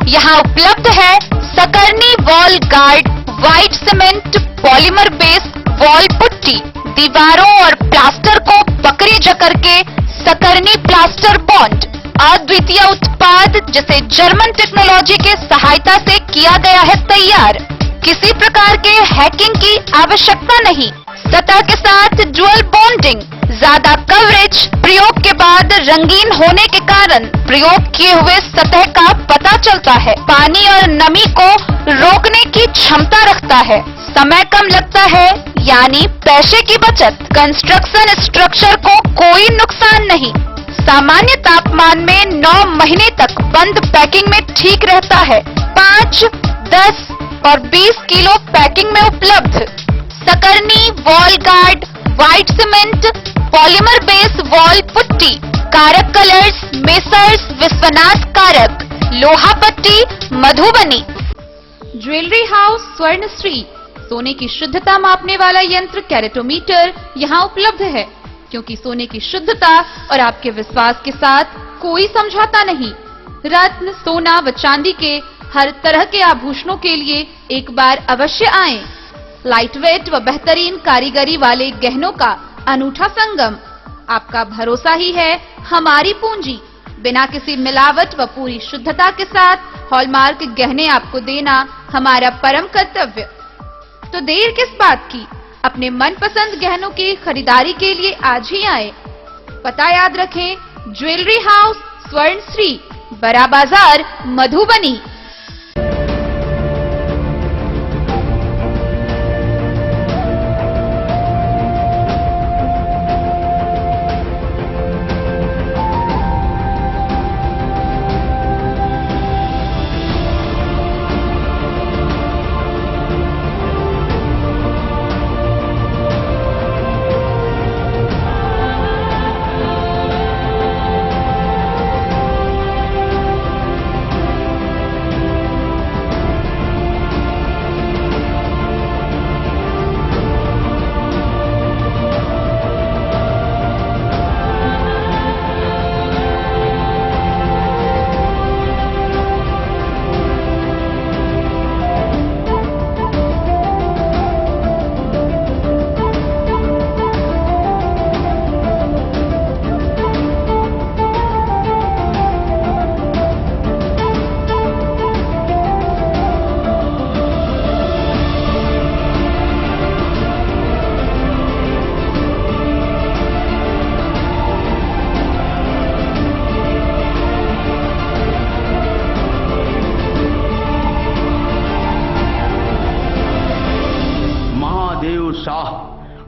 यहाँ उपलब्ध है Sakarni wall guard, white cement, polymer base wall putty. दीवारों और प्लास्टर को पकड़ी जकड़ के सकरनी प्लास्टर बॉन्ड, अद्वितीय उत्पाद जिसे जर्मन टेक्नोलॉजी के सहायता से किया गया है तैयार। किसी प्रकार के हैकिंग की आवश्यकता नहीं। सतह के साथ डुअल बॉन्डिंग, ज्यादा कवरेज, प्रयोग के बाद रंगीन होने के कारण प्रयोग किए हुए सतह का पता चलता है। पानी और नमी को रोकने की क्षमता रखता है। समय कम लगता है, यानी पैसे की बचत। कंस्ट्रक्शन स्ट्रक्चर को कोई नुकसान नहीं। सामान्य तापमान में 9 महीने तक बंद पैकिंग में ठीक रहता है। 5, 10 और 20 किलो पैकिंग में उपलब्ध। Sakarni wall guard, white cement, polymer base wall putty, Karak colours, messrs Vishwanath Karak, Lohapatti, Madhubani. Jewellery house Swarnashri, सोने की शुद्धता मापने वाला यंत्र कैरेटोमीटर यहाँ उपलब्ध है, क्योंकि सोने की शुद्धता और आपके विश्वास के साथ कोई समझौता नहीं। रत्न, सोना व चांदी के हर तरह के आभूषणों के लिए एक बार अवश्य आएं। लाइट वेट व बेहतरीन कारीगरी वाले गहनों का अनूठा संगम। आपका भरोसा ही है हमारी पूंजी। बिना किसी मिलावट व पूरी शुद्धता के साथ हॉलमार्क गहने आपको देना हमारा परम कर्तव्य। तो देर किस बात की, अपने मनपसंद गहनों की खरीदारी के लिए आज ही आए। पता याद रखें, ज्वेलरी हाउस स्वर्ण श्री, बड़ा बाजार, मधुबनी।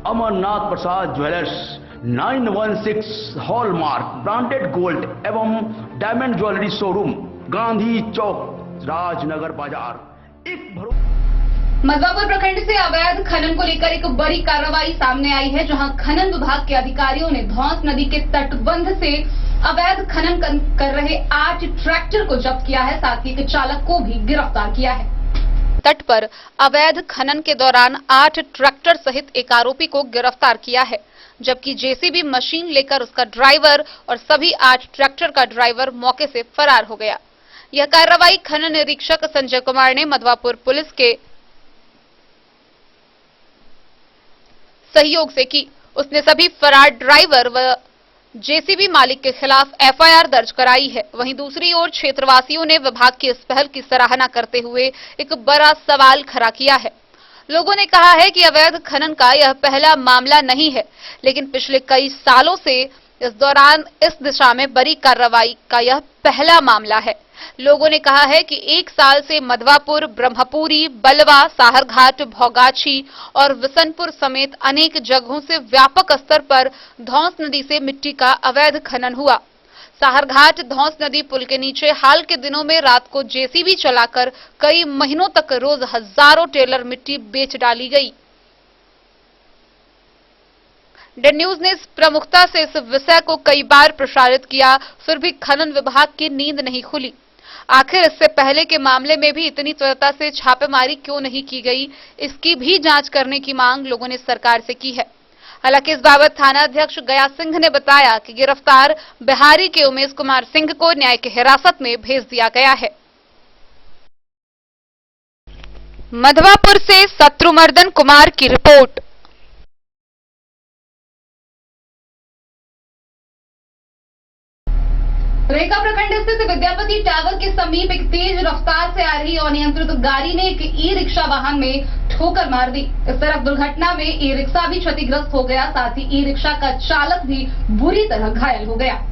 अमरनाथ प्रसाद ज्वेलर्स 916 हॉलमार्क ब्रांडेड गोल्ड एवं डायमंड ज्वेलरी शोरूम, गांधी चौक, राजनगर बाजार। एक मधवापुर प्रखंड से अवैध खनन को लेकर एक बड़ी कार्रवाई सामने आई है, जहां खनन विभाग के अधिकारियों ने धौंस नदी के तटबंध से अवैध खनन कर रहे 8 ट्रैक्टर को जब्त किया है। साथ ही एक चालक को भी गिरफ्तार किया है। तट पर अवैध खनन के दौरान 8 ट्रैक्टर सहित एक आरोपी को गिरफ्तार किया है, जबकि जेसीबी मशीन लेकर उसका ड्राइवर और सभी 8 ट्रैक्टर का ड्राइवर मौके से फरार हो गया। यह कार्रवाई खनन निरीक्षक संजय कुमार ने मधवापुर पुलिस के सहयोग से की। उसने सभी फरार ड्राइवर व जेसीबी मालिक के खिलाफ एफआईआर दर्ज कराई है। वहीं दूसरी ओर क्षेत्रवासियों ने विभाग की इस पहल की सराहना करते हुए एक बड़ा सवाल खड़ा किया है। लोगों ने कहा है कि अवैध खनन का यह पहला मामला नहीं है, लेकिन पिछले कई सालों से इस दौरान इस दिशा में बड़ी कार्रवाई का यह पहला मामला है। लोगों ने कहा है कि 1 साल से मधवापुर, ब्रह्मपुरी, बलवा, साहरघाट, भौगाछी और विसनपुर समेत अनेक जगहों से व्यापक स्तर पर धौंस नदी से मिट्टी का अवैध खनन हुआ। साहरघाट धौंस नदी पुल के नीचे हाल के दिनों में रात को जेसीबी चलाकर कई महीनों तक रोज हजारों टेलर मिट्टी बेच डाली गई। डेन न्यूज ने प्रमुखता से इस विषय को कई बार प्रसारित किया, फिर भी खनन विभाग की नींद नहीं खुली। आखिर इससे पहले के मामले में भी इतनी त्वरिता से छापेमारी क्यों नहीं की गई, इसकी भी जांच करने की मांग लोगों ने सरकार से की है। हालांकि इस बाबत थाना अध्यक्ष गया सिंह ने बताया कि गिरफ्तार बिहारी के उमेश कुमार सिंह को न्याय की हिरासत में भेज दिया गया है। मधवापुर से शत्रुमर्दन कुमार की रिपोर्ट। रेखा प्रखंड स्थित विद्यापति टावर के समीप एक तेज रफ्तार से आ रही अनियंत्रित गाड़ी ने एक ई रिक्शा वाहन में ठोकर मार दी। इस सड़क दुर्घटना में ई रिक्शा भी क्षतिग्रस्त हो गया, साथ ही ई रिक्शा का चालक भी बुरी तरह घायल हो गया।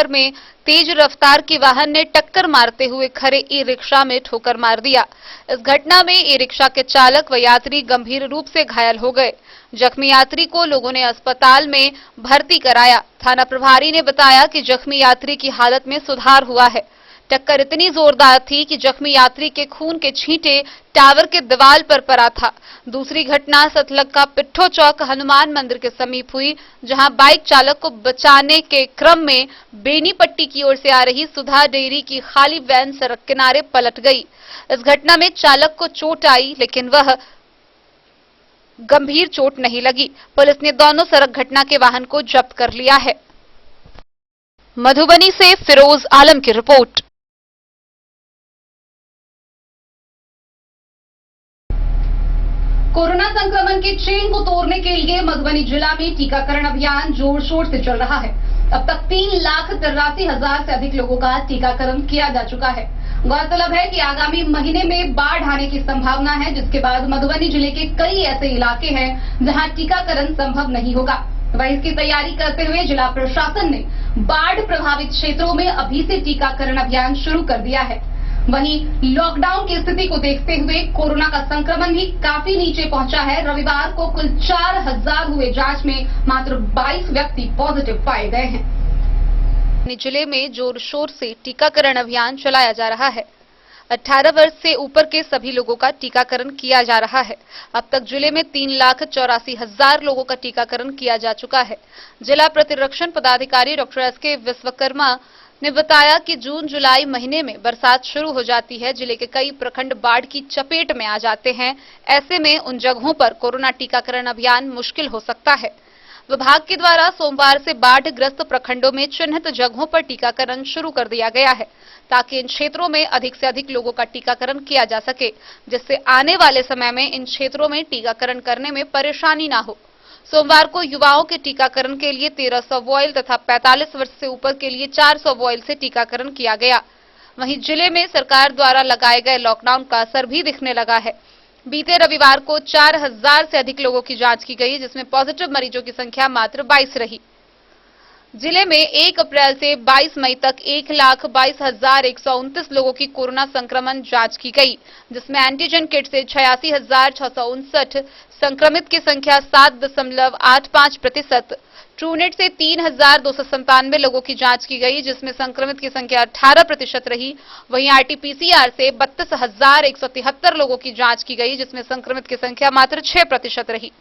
में तेज रफ्तार की वाहन ने टक्कर मारते हुए खड़े ई रिक्शा में ठोकर मार दिया। इस घटना में ई रिक्शा के चालक व यात्री गंभीर रूप से घायल हो गए। जख्मी यात्री को लोगों ने अस्पताल में भर्ती कराया। थाना प्रभारी ने बताया कि जख्मी यात्री की हालत में सुधार हुआ है। टक्कर इतनी जोरदार थी कि जख्मी यात्री के खून के छींटे टावर के दीवार पर पड़ा था। दूसरी घटना सतलज का पिट्ठो चौक हनुमान मंदिर के समीप हुई, जहां बाइक चालक को बचाने के क्रम में बेनीपट्टी की ओर से आ रही सुधा डेयरी की खाली वैन सड़क किनारे पलट गई। इस घटना में चालक को चोट आई, लेकिन वह गंभीर चोट नहीं लगी। पुलिस ने दोनों सड़क घटना के वाहन को जब्त कर लिया है। मधुबनी से फिरोज आलम की रिपोर्ट। कोरोना संक्रमण के चेन को तोड़ने के लिए मधुबनी जिला में टीकाकरण अभियान जोर शोर से चल रहा है। अब तक 3,83,000 से अधिक लोगों का टीकाकरण किया जा चुका है। गौरतलब है कि आगामी महीने में बाढ़ आने की संभावना है, जिसके बाद मधुबनी जिले के कई ऐसे इलाके हैं जहां टीकाकरण संभव नहीं होगा। वहीं इसकी तैयारी करते हुए जिला प्रशासन ने बाढ़ प्रभावित क्षेत्रों में अभी से टीकाकरण अभियान शुरू कर दिया है। वहीं लॉकडाउन की स्थिति को देखते हुए कोरोना का संक्रमण भी काफी नीचे पहुंचा है। रविवार को कुल 4,000 हुए जांच में मात्र 22 व्यक्ति पॉजिटिव पाए गए हैं। जिले में जोर शोर से टीकाकरण अभियान चलाया जा रहा है। 18 वर्ष से ऊपर के सभी लोगों का टीकाकरण किया जा रहा है। अब तक जिले में 3,84,000 लोगों का टीकाकरण किया जा चुका है। जिला प्रतिरक्षण पदाधिकारी डॉक्टर एस.के. विश्वकर्मा ने बताया कि जून जुलाई महीने में बरसात शुरू हो जाती है। जिले के कई प्रखंड बाढ़ की चपेट में आ जाते हैं। ऐसे में उन जगहों पर कोरोना टीकाकरण अभियान मुश्किल हो सकता है। विभाग के द्वारा सोमवार से बाढ़ग्रस्त प्रखंडों में चिन्हित जगहों पर टीकाकरण शुरू कर दिया गया है, ताकि इन क्षेत्रों में अधिक से अधिक लोगों का टीकाकरण किया जा सके, जिससे आने वाले समय में इन क्षेत्रों में टीकाकरण करने में परेशानी न हो। सोमवार को युवाओं के टीकाकरण के लिए 1,300 वॉयल तथा 45 वर्ष से ऊपर के लिए 400 वॉयल से टीकाकरण किया गया। वहीं जिले में सरकार द्वारा लगाए गए लॉकडाउन का असर भी दिखने लगा है। बीते रविवार को 4,000 से अधिक लोगों की जांच की गई, जिसमें पॉजिटिव मरीजों की संख्या मात्र 22 रही। जिले में 1 अप्रैल से 22 मई तक 1,22,129 लोगों की कोरोना संक्रमण जांच की गई, जिसमें एंटीजन किट से 86,659, संक्रमित की संख्या 7.85%, ट्रूनेट से 3,297 लोगों की जांच की गई, जिसमें संक्रमित की संख्या 18% रही। वहीं आरटीपीसीआर से 32,173 लोगों की जांच की गई, जिसमें संक्रमित की संख्या मात्र 6% रही।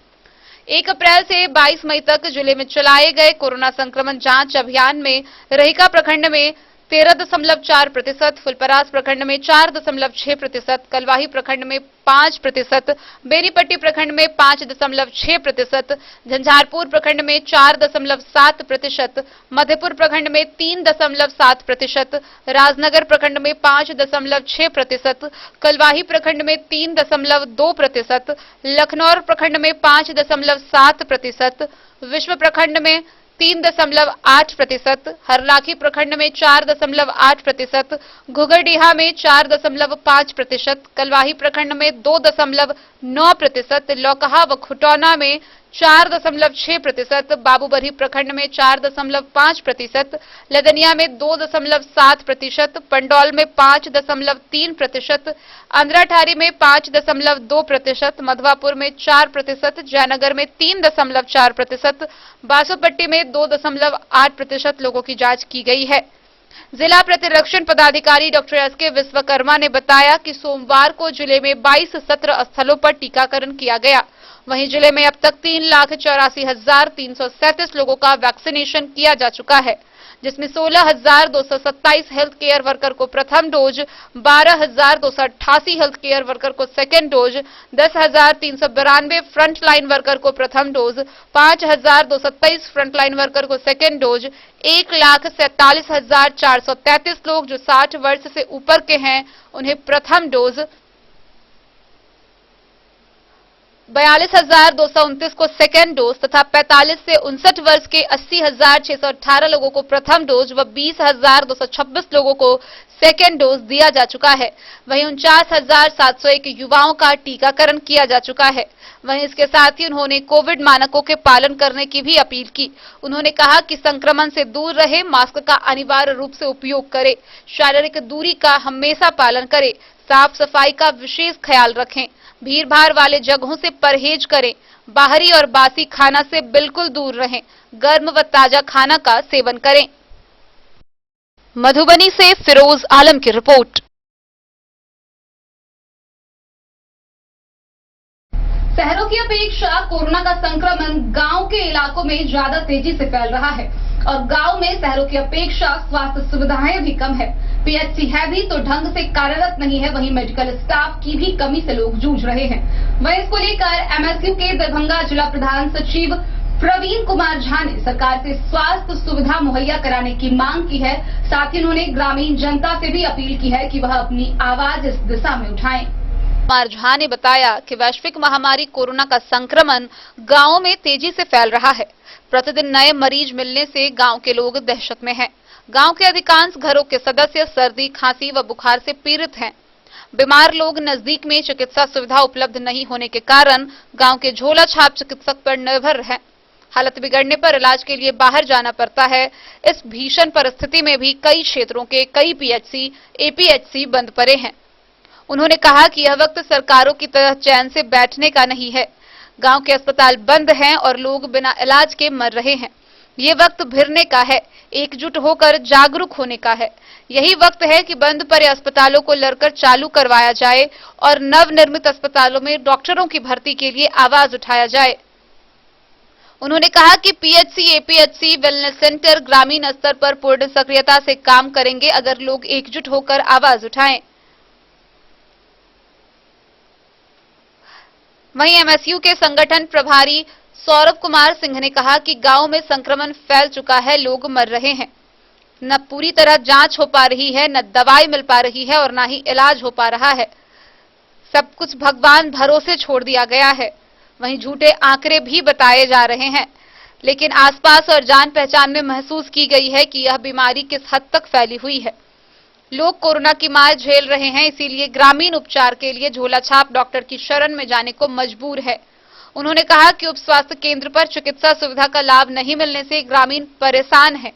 1 अप्रैल से 22 मई तक जिले में चलाए गए कोरोना संक्रमण जांच अभियान में रहिका प्रखंड में 13.4%, फुलपरास प्रखंड में 4.6%, कलवाही प्रखंड में 5%, बेनीपट्टी प्रखंड में 5.6%, झंझारपुर प्रखंड में 4.7%, मधेपुर प्रखंड में 3.7%, राजनगर प्रखंड में 5.6%, कलवाही प्रखंड में 3.2%, लखनौर प्रखंड में 5.7%, विश्व प्रखंड में 3.8%, हरलाखी प्रखंड में 4.8%, घुघरडीहा में 4.5%, कलवाही प्रखंड में 2.9%, लौकहा व खुटौना में 4.6%, बाबूबरही प्रखंड में 4.5%, लदनिया में 2.7%, पंडौल में 5.3%, अंद्राठारी में 5.2%, मधवापुर में 4%, जयनगर में 3.4%, बासोपट्टी में 2.8% लोगों की जांच की गई है। जिला प्रतिरक्षण पदाधिकारी डॉक्टर एस.के. विश्वकर्मा ने बताया कि सोमवार को जिले में 22 सत्र स्थलों पर टीकाकरण किया गया। वहीं जिले में अब तक 3,84,337 लोगों का वैक्सीनेशन किया जा चुका है, जिसमें 16,227 हेल्थ केयर वर्कर को प्रथम डोज, 12,288 हेल्थ केयर वर्कर को सेकेंड डोज, 10,392 फ्रंटलाइन वर्कर को प्रथम डोज, 5,227 फ्रंटलाइन वर्कर को सेकेंड डोज, 1,47,433 लोग जो 60 वर्ष से ऊपर के हैं उन्हें प्रथम डोज, 42,229 को सेकेंड डोज तथा 45 से 59 वर्ष के 80,618 लोगों को प्रथम डोज व 20,226 लोगों को सेकेंड डोज दिया जा चुका है। वहीं 49,701 युवाओं का टीकाकरण किया जा चुका है। वहीं इसके साथ ही उन्होंने कोविड मानकों के पालन करने की भी अपील की। उन्होंने कहा कि संक्रमण से दूर रहे, मास्क का अनिवार्य रूप से उपयोग करें, शारीरिक दूरी का हमेशा पालन करें, साफ सफाई का विशेष ख्याल रखें, भीड़ भाड़ वाले जगहों से परहेज करें, बाहरी और बासी खाना से बिल्कुल दूर रहें, गर्म व ताजा खाना का सेवन करें। मधुबनी से फिरोज आलम की रिपोर्ट। शहरों की अपेक्षा कोरोना का संक्रमण गांव के इलाकों में ज्यादा तेजी से फैल रहा है और गांव में शहरों की अपेक्षा स्वास्थ्य सुविधाएं भी कम है। पीएचसी है भी तो ढंग से कार्यरत नहीं है, वहीं मेडिकल स्टाफ की भी कमी से लोग जूझ रहे हैं। वहीं इसको लेकर एमएसयू के दरभंगा जिला प्रधान सचिव प्रवीण कुमार झा ने सरकार से स्वास्थ्य सुविधा मुहैया कराने की मांग की है। साथ ही उन्होंने ग्रामीण जनता से भी अपील की है कि वह अपनी आवाज इस दिशा में उठाएं। कुमार झा ने बताया कि वैश्विक महामारी कोरोना का संक्रमण गांवों में तेजी से फैल रहा है। प्रतिदिन नए मरीज मिलने से गांव के लोग दहशत में हैं। गांव के अधिकांश घरों के सदस्य सर्दी, खांसी व बुखार से पीड़ित हैं। बीमार लोग नजदीक में चिकित्सा सुविधा उपलब्ध नहीं होने के कारण गांव के झोला छाप चिकित्सक पर निर्भर हैं। हालत बिगड़ने पर इलाज के लिए बाहर जाना पड़ता है। इस भीषण परिस्थिति में भी कई क्षेत्रों के कई पीएचसी, एपीएचसी बंद पड़े हैं। उन्होंने कहा कि यह वक्त सरकारों की तरह चैन से बैठने का नहीं है। गांव के अस्पताल बंद हैं और लोग बिना इलाज के मर रहे हैं। ये वक्त भिड़ने का है, एकजुट होकर जागरूक होने का है। यही वक्त है कि बंद पड़े अस्पतालों को लड़कर चालू करवाया जाए और नवनिर्मित अस्पतालों में डॉक्टरों की भर्ती के लिए आवाज उठाया जाए। उन्होंने कहा कि पीएचसी, एपीएचसी, वेलनेस सेंटर ग्रामीण स्तर पर पूर्ण सक्रियता से काम करेंगे अगर लोग एकजुट होकर आवाज उठाएं। वहीं एमएसयू के संगठन प्रभारी सौरभ कुमार सिंह ने कहा कि गांव में संक्रमण फैल चुका है, लोग मर रहे हैं। न पूरी तरह जांच हो पा रही है, न दवाई मिल पा रही है और न ही इलाज हो पा रहा है। सब कुछ भगवान भरोसे छोड़ दिया गया है। वहीं झूठे आंकड़े भी बताए जा रहे हैं, लेकिन आसपास और जान पहचान में महसूस की गई है कि यह बीमारी किस हद तक फैली हुई है। लोग कोरोना की मार झेल रहे हैं, इसीलिए ग्रामीण उपचार के लिए झोला छाप डॉक्टर की शरण में जाने को मजबूर है। उन्होंने कहा कि उप स्वास्थ्य केंद्र पर चिकित्सा सुविधा का लाभ नहीं मिलने से ग्रामीण परेशान है।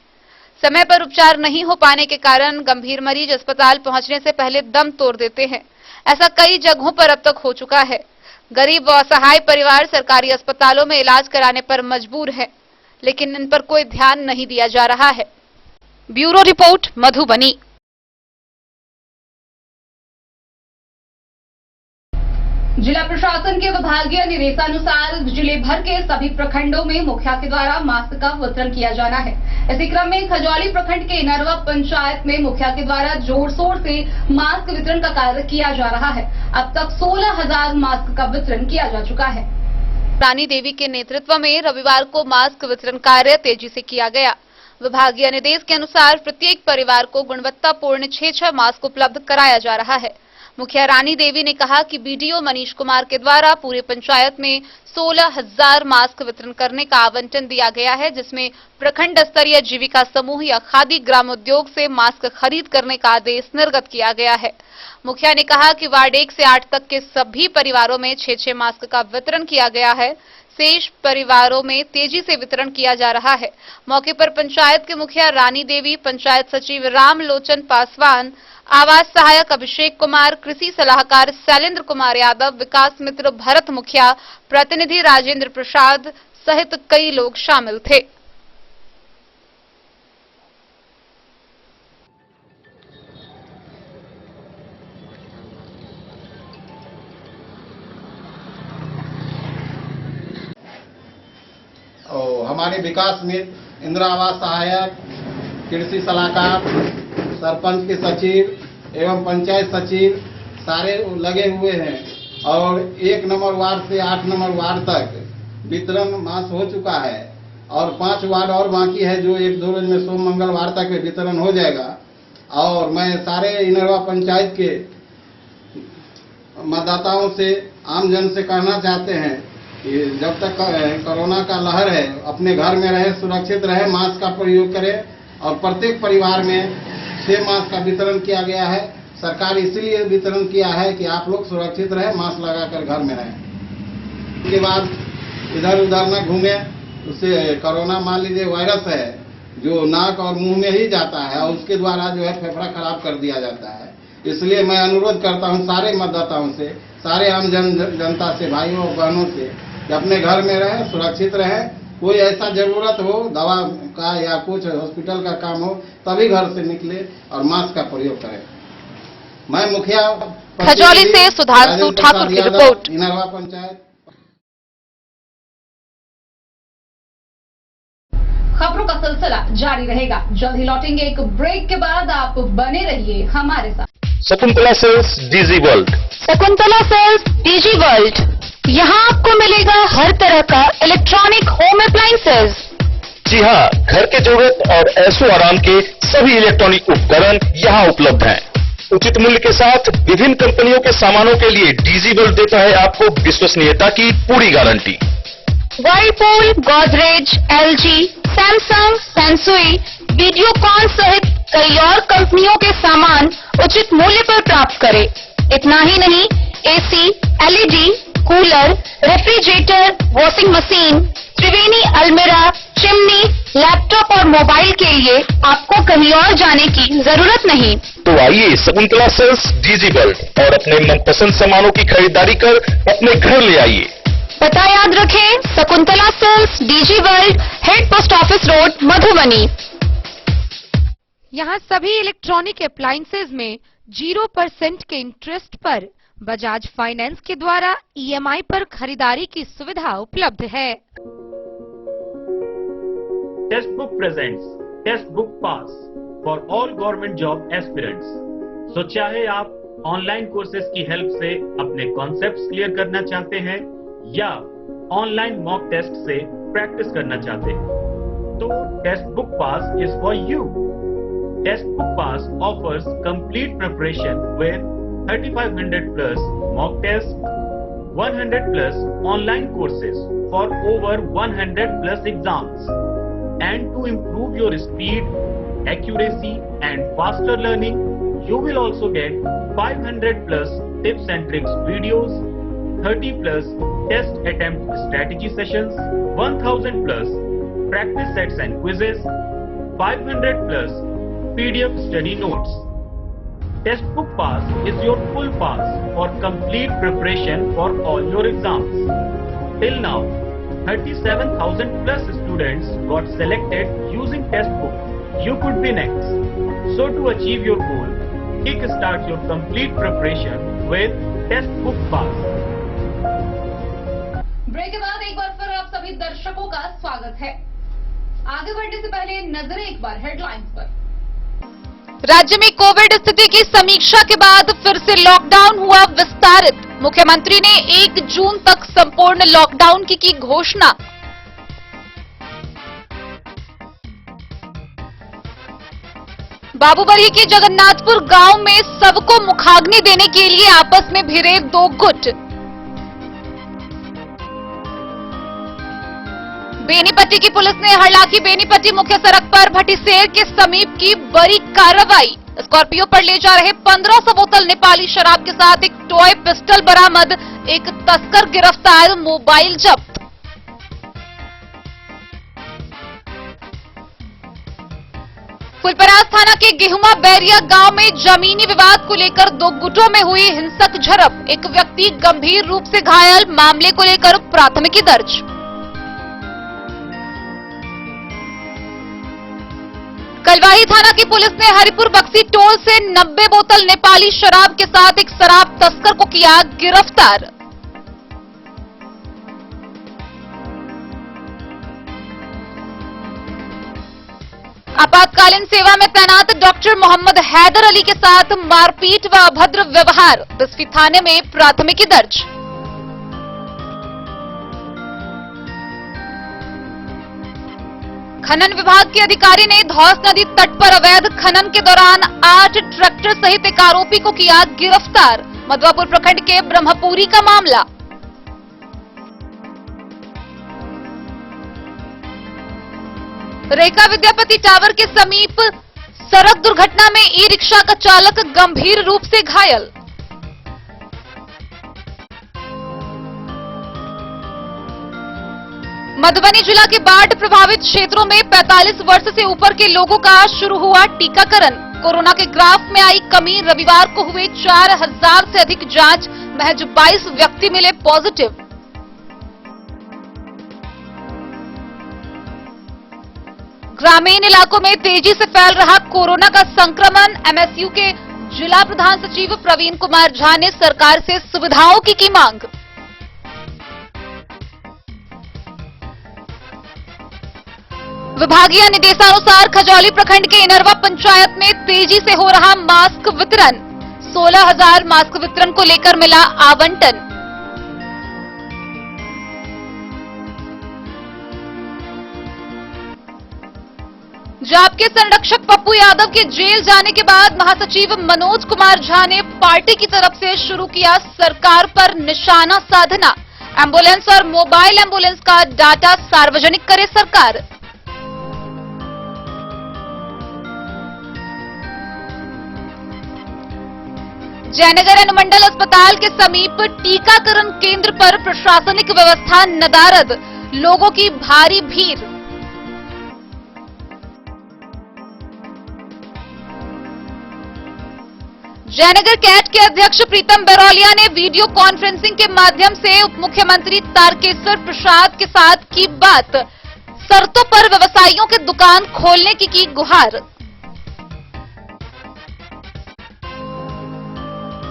समय पर उपचार नहीं हो पाने के कारण गंभीर मरीज अस्पताल पहुंचने से पहले दम तोड़ देते हैं। ऐसा कई जगहों पर अब तक हो चुका है। गरीब व असहाय परिवार सरकारी अस्पतालों में इलाज कराने पर मजबूर है, लेकिन इन पर कोई ध्यान नहीं दिया जा रहा है। Bureau report, Madhubani. जिला प्रशासन के विभागीय निर्देशानुसार जिले भर के सभी प्रखंडों में मुखिया के द्वारा मास्क का वितरण किया जाना है। इसी क्रम में खजौली प्रखंड के इनरवा पंचायत में मुखिया के द्वारा जोर शोर से मास्क वितरण का कार्य किया जा रहा है। अब तक 16,000 मास्क का वितरण किया जा चुका है। रानी देवी के नेतृत्व में रविवार को मास्क वितरण कार्य तेजी से किया गया। विभागीय निर्देश के अनुसार प्रत्येक परिवार को गुणवत्तापूर्ण 6 मास्क उपलब्ध कराया जा रहा है। मुखिया रानी देवी ने कहा कि बीडीओ मनीष कुमार के द्वारा पूरे पंचायत में 16,000 मास्क वितरण करने का आवंटन दिया गया है, जिसमें प्रखंड स्तरीय जीविका समूह या खादी ग्रामोद्योग से मास्क खरीद करने का आदेश निर्गत किया गया है। मुखिया ने कहा कि वार्ड 1 से 8 तक के सभी परिवारों में 6 मास्क का वितरण किया गया है। शेष परिवारों में तेजी से वितरण किया जा रहा है। मौके पर पंचायत के मुखिया रानी देवी, पंचायत सचिव रामलोचन पासवान, आवास सहायक अभिषेक कुमार, कृषि सलाहकार शैलेंद्र कुमार यादव, विकास मित्र भरत मुखिया, प्रतिनिधि राजेंद्र प्रसाद सहित कई लोग शामिल थे। और हमारे विकास मित्र, इंदिरा आवास सहायक, कृषि सलाहकार, सरपंच के सचिव एवं पंचायत सचिव सारे लगे हुए हैं और 1 नंबर वार्ड से 8 नंबर वार्ड तक वितरण मास हो चुका है और 5 वार्ड और बाकी है जो 1-2 रोज में सोम मंगलवार तक वितरण हो जाएगा। और मैं सारे इनरवा पंचायत के मतदाताओं से, आमजन से कहना चाहते हैं कि जब तक कोरोना का लहर है अपने घर में रहे, सुरक्षित रहे, मास्क का प्रयोग करें और प्रत्येक परिवार में 6 मास्क का वितरण किया गया है। सरकार इसीलिए वितरण किया है कि आप लोग सुरक्षित रहे, मास्क लगाकर घर में रहें। उसके बाद इधर उधर न घूमे, उससे कोरोना मान लीजिए वायरस है जो नाक और मुंह में ही जाता है और उसके द्वारा जो है फेफड़ा खराब कर दिया जाता है। इसलिए मैं अनुरोध करता हूं सारे मतदाताओं से, सारे आम जनता से, भाइयों और बहनों से कि अपने घर में रहें, सुरक्षित रहें। कोई ऐसा जरूरत हो दवा का या कुछ हॉस्पिटल का काम हो तभी घर से निकले और मास्क का प्रयोग करें। मैं मुखिया खजौली से सुधांशु ठाकुर की रिपोर्ट। इनरवा पंचायत। खबरों का सिलसिला जारी रहेगा। जल्द ही लौटेंगे एक ब्रेक के बाद। आप बने रहिए हमारे साथ। Shakuntala sales DG World. Shakuntala sales DG World, यहाँ आपको मिलेगा हर तरह का इलेक्ट्रॉनिक होम अप्लायंसेज। जी हाँ, घर के जरूरत और ऐशो आराम के सभी इलेक्ट्रॉनिक उपकरण यहाँ उपलब्ध हैं। उचित मूल्य के साथ विभिन्न कंपनियों के सामानों के लिए डीजी वर्ल्ड देता है आपको विश्वसनीयता की पूरी guarantee. Whirlpool, Godrej, LG, Samsung, Sansui, Videocon सहित कई और कंपनियों के सामान उचित मूल्य पर प्राप्त करें। इतना ही नहीं, AC, LED, cooler, refrigerator, washing machine, Triveni अलमीरा, चिमनी, लैपटॉप और मोबाइल के लिए आपको कहीं और जाने की जरूरत नहीं। तो आइए शकुंतला सेल्स डीजी वर्ल्ड और अपने मनपसंद सामानों की खरीदारी कर अपने घर ले आइए। पता याद रखें, Shakuntala sales, DG world, head post office road, Madhubani. यहाँ सभी इलेक्ट्रॉनिक अप्लायंसेज में 0% के इंटरेस्ट पर बजाज फाइनेंस के द्वारा ईएमआई पर खरीदारी की सुविधा उपलब्ध है। Test book presents test book pass for all government job aspirants. So चाहे आप ऑनलाइन कोर्सेज की हेल्प से अपने कॉन्सेप्ट्स क्लियर करना चाहते हैं या ऑनलाइन मॉक टेस्ट से प्रैक्टिस करना चाहते हैं, तो test book pass is for you. Test book pass offers complete preparation with 3500 plus mock tests, 100 plus online courses for over 100 plus exams. And to improve your speed, accuracy and faster learning, you will also get 500 plus tips and tricks videos, 30 plus test attempt strategy sessions, 1000 plus practice sets and quizzes, 500 plus PDF study notes. Test book pass is your full pass for complete preparation for all your exams. Till now, 37,000 plus students got selected using test book. You could be next. So to achieve your goal, kickstart your complete preparation with test book pass. Break के बाद एक बार फिर आप सभी दर्शकों का स्वागत है। आगे बढ़ने से पहले नजरें एक बार हेडलाइंस पर। राज्य में कोविड स्थिति की समीक्षा के बाद फिर से लॉकडाउन हुआ विस्तारित। मुख्यमंत्री ने 1 जून तक संपूर्ण लॉकडाउन की घोषणा। बाबूबरी के जगन्नाथपुर गांव में सबको मुखाग्नि देने के लिए आपस में भिड़े 2 गुट। बेनीपट्टी की पुलिस ने हरलाखी बेनीपट्टी मुख्य सड़क पर भट्टीसेर के समीप की बड़ी कार्रवाई। स्कॉर्पियो पर ले जा रहे 1500 बोतल नेपाली शराब के साथ एक टॉय पिस्टल बरामद, एक तस्कर गिरफ्तार, मोबाइल जब्त। फुलपरास थाना के गेहुमा बैरिया गांव में जमीनी विवाद को लेकर 2 गुटों में हुई हिंसक झड़प। एक व्यक्ति गंभीर रूप से घायल, मामले को लेकर प्राथमिकी दर्ज। कलवाही थाना की पुलिस ने हरिपुर बक्सी टोल से 90 बोतल नेपाली शराब के साथ एक शराब तस्कर को किया गिरफ्तार। आपातकालीन सेवा में तैनात डॉक्टर मोहम्मद हैदर अली के साथ मारपीट व अभद्र व्यवहार। बिस्फी थाने में प्राथमिकी दर्ज। खनन विभाग के अधिकारी ने धौस नदी तट पर अवैध खनन के दौरान 8 ट्रैक्टर सहित एक आरोपी को किया गिरफ्तार। मधुआपुर प्रखंड के ब्रह्मपुरी का मामला। रेखा विद्यापति टावर के समीप सड़क दुर्घटना में ई रिक्शा का चालक गंभीर रूप से घायल। मधुबनी जिला के बाढ़ प्रभावित क्षेत्रों में 45 वर्ष से ऊपर के लोगों का शुरू हुआ टीकाकरण। कोरोना के ग्राफ में आई कमी। रविवार को हुए 4000 से अधिक जांच, महज 22 व्यक्ति मिले पॉजिटिव। ग्रामीण इलाकों में तेजी से फैल रहा कोरोना का संक्रमण। एमएसयू के जिला प्रधान सचिव प्रवीण कुमार झा ने सरकार से सुविधाओं की मांग। विभागीय निर्देशानुसार खजौली प्रखंड के इनरवा पंचायत में तेजी से हो रहा मास्क वितरण। 16,000 मास्क वितरण को लेकर मिला आवंटन। जाप के संरक्षक पप्पू यादव के जेल जाने के बाद महासचिव मनोज कुमार झा ने पार्टी की तरफ से शुरू किया सरकार पर निशाना साधना। एम्बुलेंस और मोबाइल एम्बुलेंस का डाटा सार्वजनिक करे सरकार। जयनगर अनुमंडल अस्पताल के समीप टीकाकरण केंद्र पर प्रशासनिक व्यवस्था नदारद, लोगों की भारी भीड़। जयनगर कैट के अध्यक्ष प्रीतम बरौलिया ने वीडियो कॉन्फ्रेंसिंग के माध्यम से उप मुख्यमंत्री तारकेश्वर प्रसाद के साथ की बात। शर्तों पर व्यवसायियों के दुकान खोलने की गुहार।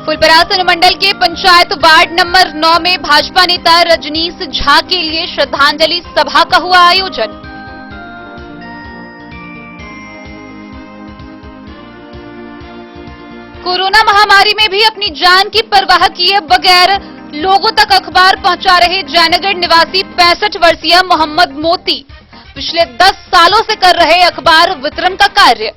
फुलपरास अनुमंडल के पंचायत वार्ड नंबर 9 में भाजपा नेता रजनीश झा के लिए श्रद्धांजलि सभा का हुआ आयोजन। कोरोना महामारी में भी अपनी जान की परवाह किए बगैर लोगों तक अखबार पहुंचा रहे जयनगर निवासी 65 वर्षीय मोहम्मद मोती पिछले 10 सालों से कर रहे अखबार वितरण का कार्य।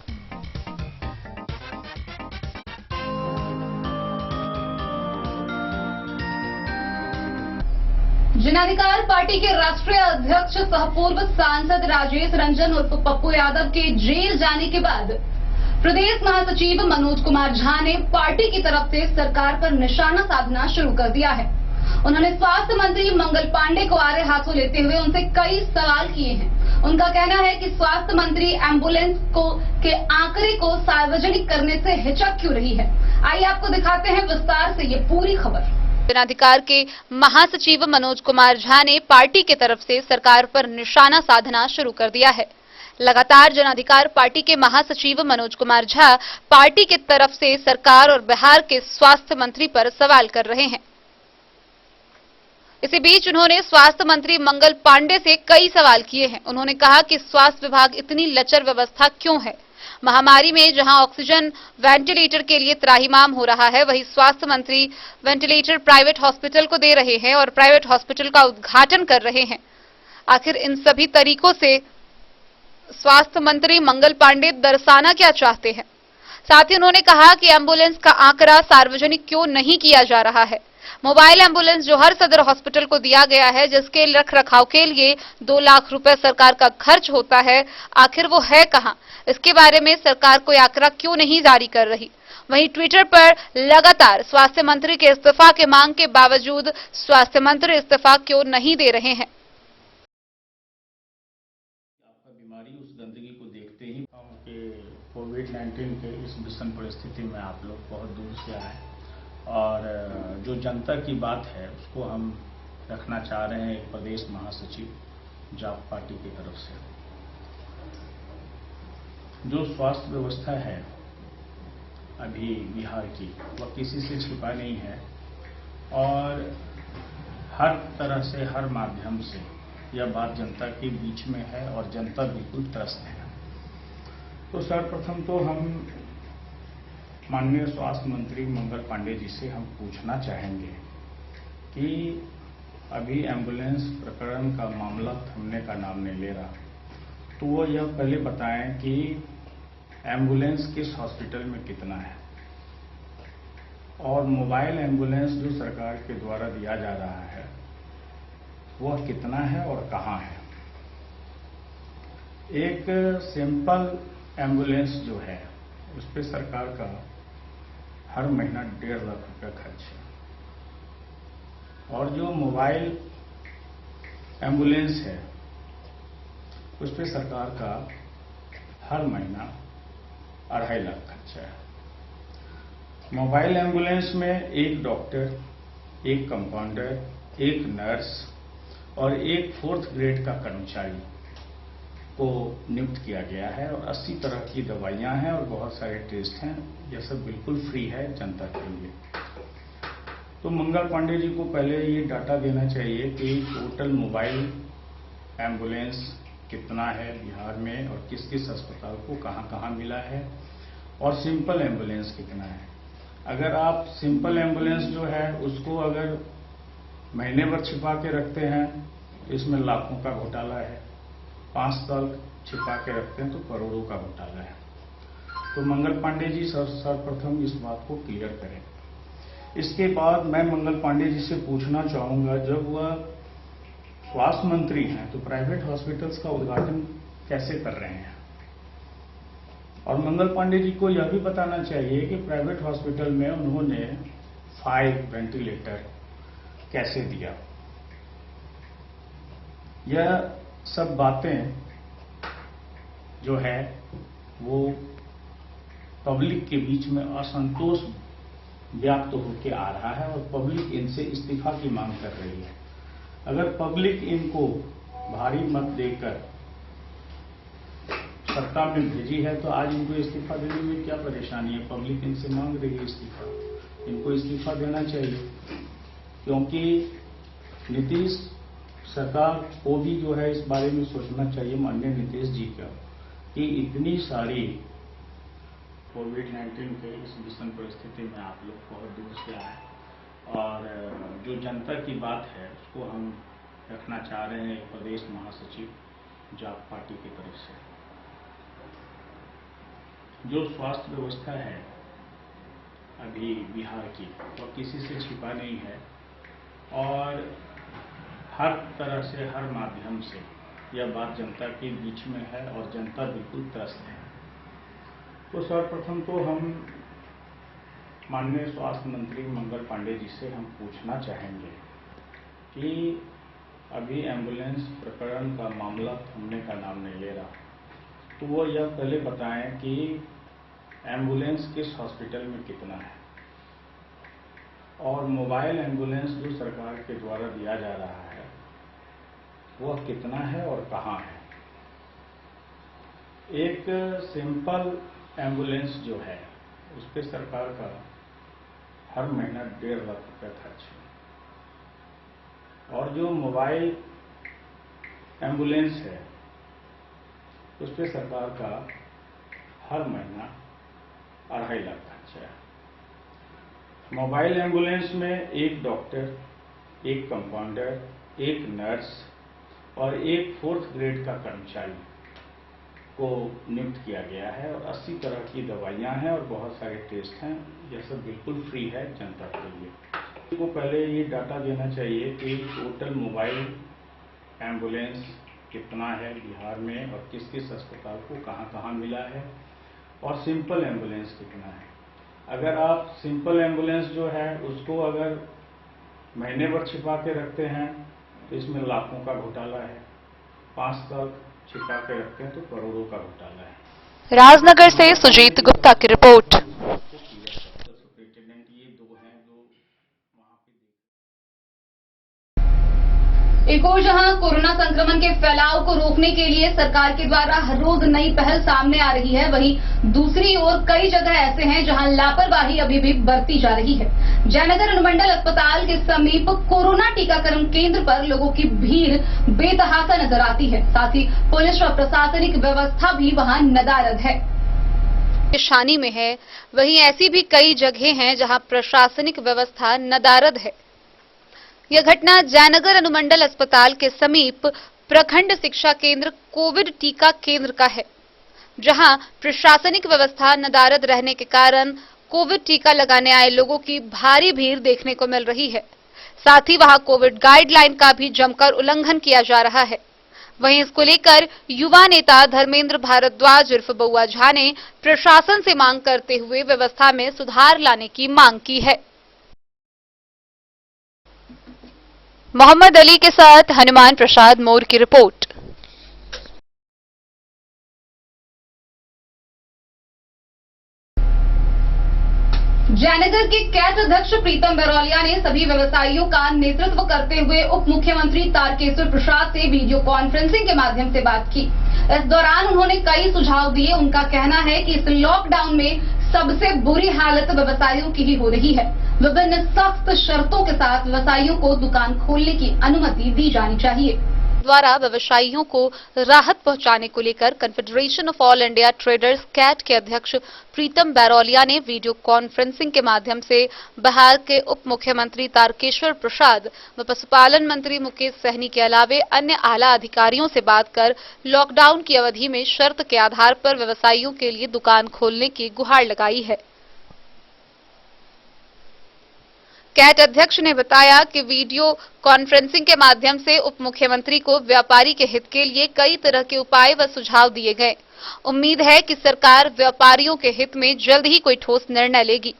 जनाधिकार पार्टी के राष्ट्रीय अध्यक्ष सह पूर्व सांसद राजेश रंजन उर्फ पप्पू यादव के जेल जाने के बाद प्रदेश महासचिव मनोज कुमार झा ने पार्टी की तरफ से सरकार पर निशाना साधना शुरू कर दिया है। उन्होंने स्वास्थ्य मंत्री मंगल पांडे को आड़े हाथों लेते हुए उनसे कई सवाल किए हैं। उनका कहना है कि स्वास्थ्य मंत्री एम्बुलेंस के आंकड़े को सार्वजनिक करने से हिचक क्यों रही है। आइए आपको दिखाते हैं विस्तार से ये पूरी खबर। जनाधिकार के महासचिव मनोज कुमार झा ने पार्टी की तरफ से सरकार पर निशाना साधना शुरू कर दिया है। लगातार जनाधिकार पार्टी के महासचिव मनोज कुमार झा पार्टी की तरफ से सरकार और बिहार के स्वास्थ्य मंत्री पर सवाल कर रहे हैं। इसी बीच उन्होंने स्वास्थ्य मंत्री मंगल पांडे से कई सवाल किए हैं। उन्होंने कहा कि स्वास्थ्य विभाग इतनी लचर व्यवस्था क्यों है। महामारी में जहां ऑक्सीजन वेंटिलेटर के लिए त्राहिमाम हो रहा है, वहीं स्वास्थ्य मंत्री वेंटिलेटर प्राइवेट हॉस्पिटल को दे रहे हैं और प्राइवेट हॉस्पिटल का उद्घाटन कर रहे हैं। आखिर इन सभी तरीकों से स्वास्थ्य मंत्री मंगल पांडे दर्शाना क्या चाहते हैं। साथ ही उन्होंने कहा कि एम्बुलेंस का आंकड़ा सार्वजनिक क्यों नहीं किया जा रहा है। मोबाइल एम्बुलेंस जो हर सदर हॉस्पिटल को दिया गया है, जिसके रखरखाव के लिए 2 लाख रुपए सरकार का खर्च होता है, आखिर वो है कहां। इसके बारे में सरकार कोई आंकड़ा क्यों नहीं जारी कर रही। वहीं ट्विटर पर लगातार स्वास्थ्य मंत्री के इस्तीफा की मांग के बावजूद स्वास्थ्य मंत्री इस्तीफा क्यों नहीं दे रहे हैं। बीमारी उस गंदगी को देखते ही कि कोविड-19 के इस विषम परिस्थिति में आप लोग बहुत दूर से आए और जो जनता की बात है उसको हम रखना चाह रहे हैं एक प्रदेश महासचिव जाप पार्टी की तरफ से। जो स्वास्थ्य व्यवस्था है अभी बिहार की, वह किसी से छिपा नहीं है और हर तरह से हर माध्यम से यह बात जनता के बीच में है और जनता बिल्कुल त्रस्त है। तो सर्वप्रथम तो हम माननीय स्वास्थ्य मंत्री मंगल पांडे जी से हम पूछना चाहेंगे कि अभी एम्बुलेंस प्रकरण का मामला थमने का नाम नहीं ले रहा, तो वो यह पहले बताएं कि एम्बुलेंस किस हॉस्पिटल में कितना है और मोबाइल एम्बुलेंस जो सरकार के द्वारा दिया जा रहा है वह कितना है और कहाँ है। एक सिंपल एम्बुलेंस जो है उस पर सरकार का हर महीना 1.5 लाख रुपया खर्च है और जो मोबाइल एम्बुलेंस है उस पर सरकार का हर महीना 2.5 लाख खर्चा है। मोबाइल एम्बुलेंस में एक डॉक्टर, एक कंपाउंडर, एक नर्स और एक 4th ग्रेड का कर्मचारी को नियुक्त किया गया है और 80 तरह की दवाइयां हैं और बहुत सारे टेस्ट हैं। यह सब बिल्कुल फ्री है जनता के लिए। तो मंगल पांडे जी को पहले ये डाटा देना चाहिए कि टोटल मोबाइल एम्बुलेंस कितना है बिहार में और किस किस अस्पताल को कहां कहां मिला है और सिंपल एम्बुलेंस कितना है। अगर आप सिंपल एम्बुलेंस जो है उसको अगर महीने भर छिपा के रखते हैं तो इसमें लाखों का घोटाला है। 5 साल छिपा के रखते हैं तो करोड़ों का घोटाला है। तो मंगल पांडे जी सर्वप्रथम इस बात को क्लियर करें। इसके बाद मैं मंगल पांडे जी से पूछना चाहूंगा, जब वह स्वास्थ्य मंत्री हैं तो प्राइवेट हॉस्पिटल्स का उद्घाटन कैसे कर रहे हैं? और मंगल पांडे जी को यह भी बताना चाहिए कि प्राइवेट हॉस्पिटल में उन्होंने 5 वेंटिलेटर कैसे दिया। यह सब बातें जो है वो पब्लिक के बीच में असंतोष व्याप्त होकर आ रहा है और पब्लिक इनसे इस्तीफा की मांग कर रही है। अगर पब्लिक इनको भारी मत देकर सत्ता में भेजी है तो आज इनको इस्तीफा देने में क्या परेशानी है? पब्लिक इनसे मांग रही है इस्तीफा, इनको इस्तीफा देना चाहिए। क्योंकि नीतीश सरकार को भी जो है इस बारे में सोचना चाहिए, माननीय नीतीश जी का, कि इतनी सारी कोविड-19 के इस विषम परिस्थिति में आप लोग बहुत दूर से आए और जो जनता की बात है उसको हम रखना चाह रहे हैं एक प्रदेश महासचिव जाप पार्टी की तरफ से। जो स्वास्थ्य व्यवस्था है अभी बिहार की और किसी से छिपा नहीं है और हर तरह से हर माध्यम से यह बात जनता के बीच में है और जनता बिल्कुल त्रस्त है। तो सर्वप्रथम तो हम माननीय स्वास्थ्य मंत्री मंगल पांडे जी से हम पूछना चाहेंगे कि अभी एम्बुलेंस प्रकरण का मामला थमने का नाम नहीं ले रहा, तो वो यह पहले बताएं कि एम्बुलेंस किस हॉस्पिटल में कितना है और मोबाइल एम्बुलेंस जो सरकार के द्वारा दिया जा रहा है वह कितना है और कहाँ है। एक सिंपल एम्बुलेंस जो है उस पर सरकार का हर महीना 1.5 लाख रुपया खर्च है और जो मोबाइल एम्बुलेंस है उस पर सरकार का हर महीना 2.5 लाख खर्च है। मोबाइल एम्बुलेंस में एक डॉक्टर, एक कंपाउंडर, एक नर्स और एक 4th ग्रेड का कर्मचारी को नियुक्त किया गया है और 80 तरह की दवाइयां हैं और बहुत सारे टेस्ट हैं। यह सब बिल्कुल फ्री है जनता के लिए। को पहले ये डाटा देना चाहिए कि टोटल मोबाइल एम्बुलेंस कितना है बिहार में और किस किस अस्पताल को कहाँ कहाँ मिला है और सिंपल एम्बुलेंस कितना है। अगर आप सिंपल एम्बुलेंस जो है उसको अगर महीने भर छिपा के रखते हैं तो इसमें लाखों का घोटाला है। 5 तक छिपा के रखते हैं तो करोड़ों का घोटाला है। राजनगर से सुजीत गुप्ता की रिपोर्ट। एक और जहां कोरोना संक्रमण के फैलाव को रोकने के लिए सरकार के द्वारा हर रोज नई पहल सामने आ रही है, वहीं दूसरी ओर कई जगह ऐसे हैं जहां लापरवाही अभी भी बरती जा रही है। जयनगर अनुमंडल अस्पताल के समीप कोरोना टीकाकरण केंद्र पर लोगों की भीड़ बेतहाशा नजर आती है। साथ ही पुलिस और प्रशासनिक व्यवस्था भी वहां नदारद है। परेशानी में है, वहीं ऐसी भी कई जगह हैं जहां प्रशासनिक व्यवस्था नदारद है। यह घटना जयनगर अनुमंडल अस्पताल के समीप प्रखंड शिक्षा केंद्र कोविड टीका केंद्र का है, जहां प्रशासनिक व्यवस्था नदारद रहने के कारण कोविड टीका लगाने आए लोगों की भारी भीड़ देखने को मिल रही है। साथ ही वहां कोविड गाइडलाइन का भी जमकर उल्लंघन किया जा रहा है। वहीं इसको लेकर युवा नेता धर्मेंद्र भारद्वाज उर्फ बउआ झा ने प्रशासन से मांग करते हुए व्यवस्था में सुधार लाने की मांग की है। मोहम्मद अली के साथ हनुमान प्रसाद मोर की रिपोर्ट। जयनगर के कैट अध्यक्ष प्रीतम बरौलिया ने सभी व्यवसायियों का नेतृत्व करते हुए उप मुख्यमंत्री तारकेश्वर प्रसाद से वीडियो कॉन्फ्रेंसिंग के माध्यम से बात की। इस दौरान उन्होंने कई सुझाव दिए। उनका कहना है कि इस लॉकडाउन में सबसे बुरी हालत व्यवसायियों की ही हो रही है। विभिन्न सख्त शर्तों के साथ व्यवसायियों को दुकान खोलने की अनुमति दी जानी चाहिए। द्वारा व्यवसायियों को राहत पहुंचाने को लेकर confederation of all India traders CAIT के अध्यक्ष प्रीतम बैरोलिया ने वीडियो कॉन्फ्रेंसिंग के माध्यम से बिहार के उप मुख्यमंत्री तारकेश्वर प्रसाद व पशुपालन मंत्री मुकेश सहनी के अलावे अन्य आला अधिकारियों से बात कर लॉकडाउन की अवधि में शर्त के आधार पर व्यवसायियों के लिए दुकान खोलने की गुहार लगाई है। कैट अध्यक्ष ने बताया कि वीडियो कॉन्फ्रेंसिंग के माध्यम से उप मुख्यमंत्री को व्यापारी के हित के लिए कई तरह के उपाय व सुझाव दिए गए। उम्मीद है कि सरकार व्यापारियों के हित में जल्द ही कोई ठोस निर्णय लेगी।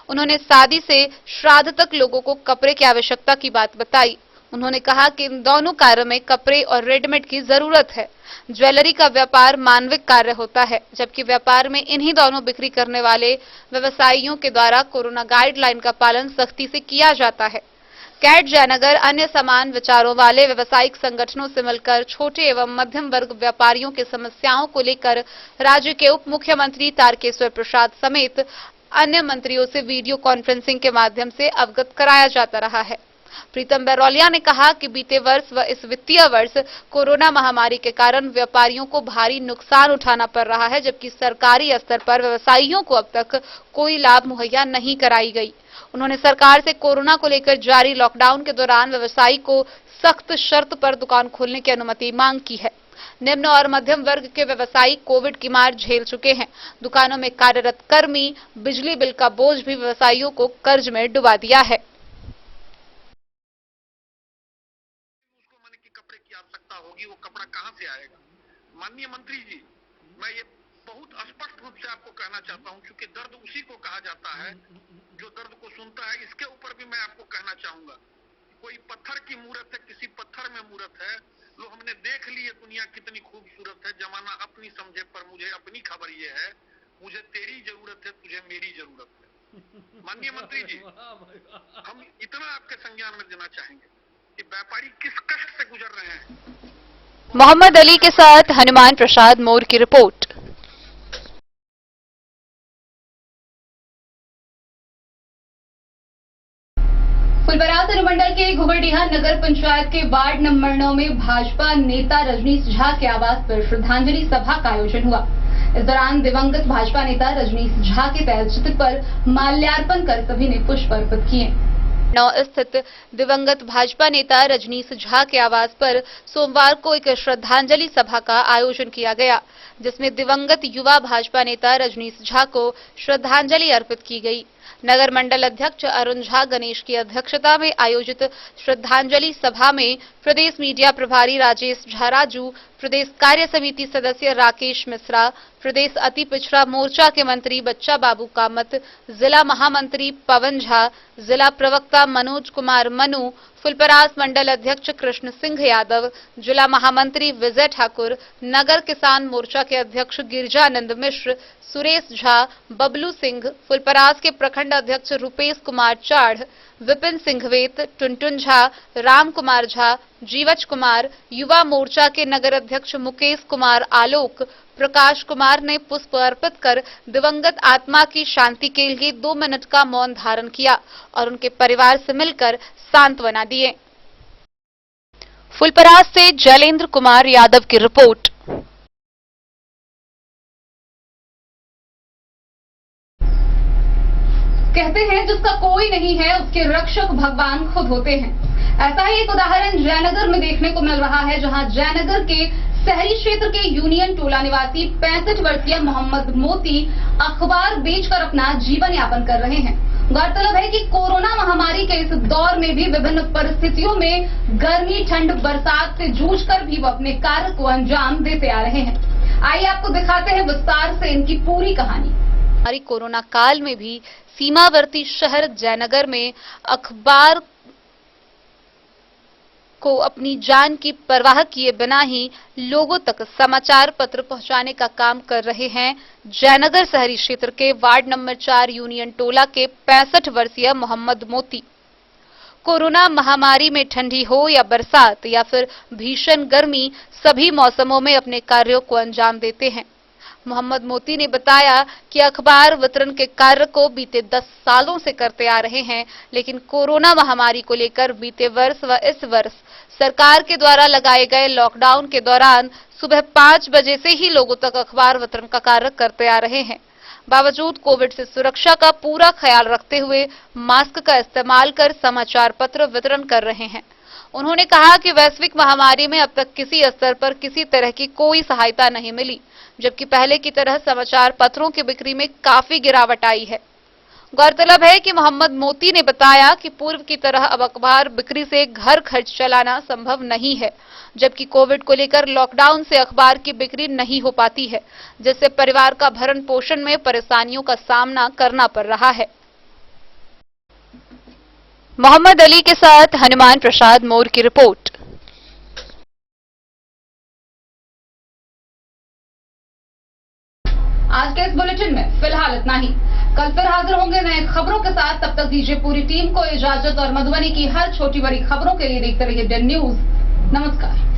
उन्होंने शादी से श्राद्ध तक लोगों को कपड़े की आवश्यकता की बात बताई। उन्होंने कहा कि इन दोनों कार्यों में कपड़े और रेडीमेड की जरूरत है। ज्वेलरी का व्यापार मानविक कार्य होता है, जबकि व्यापार में इन्हीं दोनों बिक्री करने वाले व्यवसायियों के द्वारा कोरोना गाइडलाइन का पालन सख्ती से किया जाता है। कैट जयनगर अन्य समान विचारों वाले व्यावसायिक संगठनों से मिलकर छोटे एवं मध्यम वर्ग व्यापारियों की समस्याओं को लेकर राज्य के उप मुख्यमंत्री तारकेश्वर प्रसाद समेत अन्य मंत्रियों से वीडियो कॉन्फ्रेंसिंग के माध्यम से अवगत कराया जाता रहा है। प्रीतम बैरोलिया ने कहा कि बीते वर्ष व इस वित्तीय वर्ष कोरोना महामारी के कारण व्यापारियों को भारी नुकसान उठाना पड़ रहा है, जबकि सरकारी स्तर पर व्यवसायियों को अब तक कोई लाभ मुहैया नहीं कराई गई। उन्होंने सरकार से कोरोना को लेकर जारी लॉकडाउन के दौरान व्यवसायी को सख्त शर्त पर दुकान खोलने की अनुमति मांग की है। निम्न और मध्यम वर्ग के व्यवसायी कोविड की मार झेल चुके हैं। दुकानों में कार्यरत कर्मी, बिजली बिल का बोझ भी व्यवसायियों को कर्ज में डुबा दिया है। होगी वो कपड़ा कहां से आएगा? माननीय मंत्री जी, मैं ये बहुत स्पष्ट रूप से आपको कहना चाहता हूं, क्योंकि दर्द उसी को कहा जाता है जो दर्द को सुनता है। इसके ऊपर भी मैं आपको कहना चाहूंगा, कोई पत्थर की मूरत है, किसी पत्थर में मूरत है। लो हमने देख ली ये दुनिया कितनी खूबसूरत है। जमाना अपनी समझे पर मुझे अपनी खबर ये है, मुझे तेरी जरूरत है, तुझे मेरी जरूरत है। माननीय मंत्री जी, हम इतना आपके संज्ञान में देना चाहेंगे कि व्यापारी किस कष्ट से गुजर रहे हैं। मोहम्मद अली के साथ हनुमान प्रसाद मोर की रिपोर्ट। फुलपरास अनुमंडल के घुघड़ीहा नगर पंचायत के वार्ड नंबर 9 में भाजपा नेता रजनीश झा के आवास पर श्रद्धांजलि सभा का आयोजन हुआ। इस दौरान दिवंगत भाजपा नेता रजनीश झा के तैलचित्र पर माल्यार्पण कर सभी ने पुष्प अर्पित किए। 9 स्थित दिवंगत भाजपा नेता रजनीश झा के आवास पर सोमवार को एक श्रद्धांजलि सभा का आयोजन किया गया, जिसमें दिवंगत युवा भाजपा नेता रजनीश झा को श्रद्धांजलि अर्पित की गई। नगर मंडल अध्यक्ष अरुण झा गणेश की अध्यक्षता में आयोजित श्रद्धांजलि सभा में प्रदेश मीडिया प्रभारी राजेश झाराजू, प्रदेश कार्य समिति सदस्य राकेश मिश्रा, प्रदेश अति पिछड़ा मोर्चा के मंत्री बच्चा बाबू कामत, जिला महामंत्री पवन झा, जिला प्रवक्ता मनोज कुमार मनु, फुलपरास मंडल अध्यक्ष कृष्ण सिंह यादव, जिला महामंत्री विजय ठाकुर, नगर किसान मोर्चा के अध्यक्ष गिरजानंद मिश्र, सुरेश झा, बबलू सिंह, फुलपरास के प्रखंड अध्यक्ष रुपेश कुमार चाढ़, विपिन सिंघवेत, टुनटुन झा, राम कुमार झा, जीवच कुमार, युवा मोर्चा के नगर अध्यक्ष मुकेश कुमार आलोक, प्रकाश कुमार ने पुष्प अर्पित कर दिवंगत आत्मा की शांति के लिए 2 मिनट का मौन धारण किया और उनके परिवार से मिलकर सांत्वना दिए। फुलपरास से जलेंद्र कुमार यादव की रिपोर्ट। कहते हैं जिसका कोई नहीं है उसके रक्षक भगवान खुद होते हैं। ऐसा ही एक उदाहरण जयनगर में देखने को मिल रहा है, जहां जयनगर के शहरी क्षेत्र के यूनियन टोला निवासी 65 वर्षीय मोहम्मद मोती अखबार बेचकर अपना जीवन यापन कर रहे हैं। गौरतलब है कि कोरोना महामारी के इस दौर में भी विभिन्न परिस्थितियों में गर्मी, ठंड, बरसात से जूझकर भी वो अपने कार्य को अंजाम देते आ रहे हैं। आइए आपको दिखाते हैं विस्तार से इनकी पूरी कहानी। कोरोना काल में भी सीमावर्ती शहर जयनगर में अखबार को अपनी जान की परवाह किए बिना ही लोगों तक समाचार पत्र पहुंचाने का काम कर रहे हैं जयनगर शहरी क्षेत्र के वार्ड नंबर 4 यूनियन टोला के 65 वर्षीय मोहम्मद मोती। कोरोना महामारी में ठंडी हो या बरसात या फिर भीषण गर्मी, सभी मौसमों में अपने कार्यों को अंजाम देते हैं। मोहम्मद मोती ने बताया कि अखबार वितरण के कार्य को बीते 10 सालों से करते आ रहे हैं, लेकिन कोरोना महामारी को लेकर बीते वर्ष व इस वर्ष सरकार के द्वारा लगाए गए लॉकडाउन के दौरान सुबह 5 बजे से ही लोगों तक अखबार वितरण का कार्य करते आ रहे हैं। बावजूद कोविड से सुरक्षा का पूरा ख्याल रखते हुए मास्क का इस्तेमाल कर समाचार पत्र वितरण कर रहे हैं। उन्होंने कहा कि वैश्विक महामारी में अब तक किसी स्तर पर किसी तरह की कोई सहायता नहीं मिली, जबकि पहले की तरह समाचार पत्रों की बिक्री में काफी गिरावट आई है। गौरतलब है कि मोहम्मद मोती ने बताया कि पूर्व की तरह अब अखबार बिक्री से घर खर्च चलाना संभव नहीं है, जबकि कोविड को लेकर लॉकडाउन से अखबार की बिक्री नहीं हो पाती है, जिससे परिवार का भरण पोषण में परेशानियों का सामना करना पड़ रहा है। मोहम्मद अली के साथ हनुमान प्रसाद मोर की रिपोर्ट। आज के इस बुलेटिन में फिलहाल इतना ही। कल फिर हाजिर होंगे नए खबरों के साथ। तब तक दीजिए पूरी टीम को इजाजत और मधुबनी की हर छोटी बड़ी खबरों के लिए देखते रहिए डेन न्यूज। नमस्कार।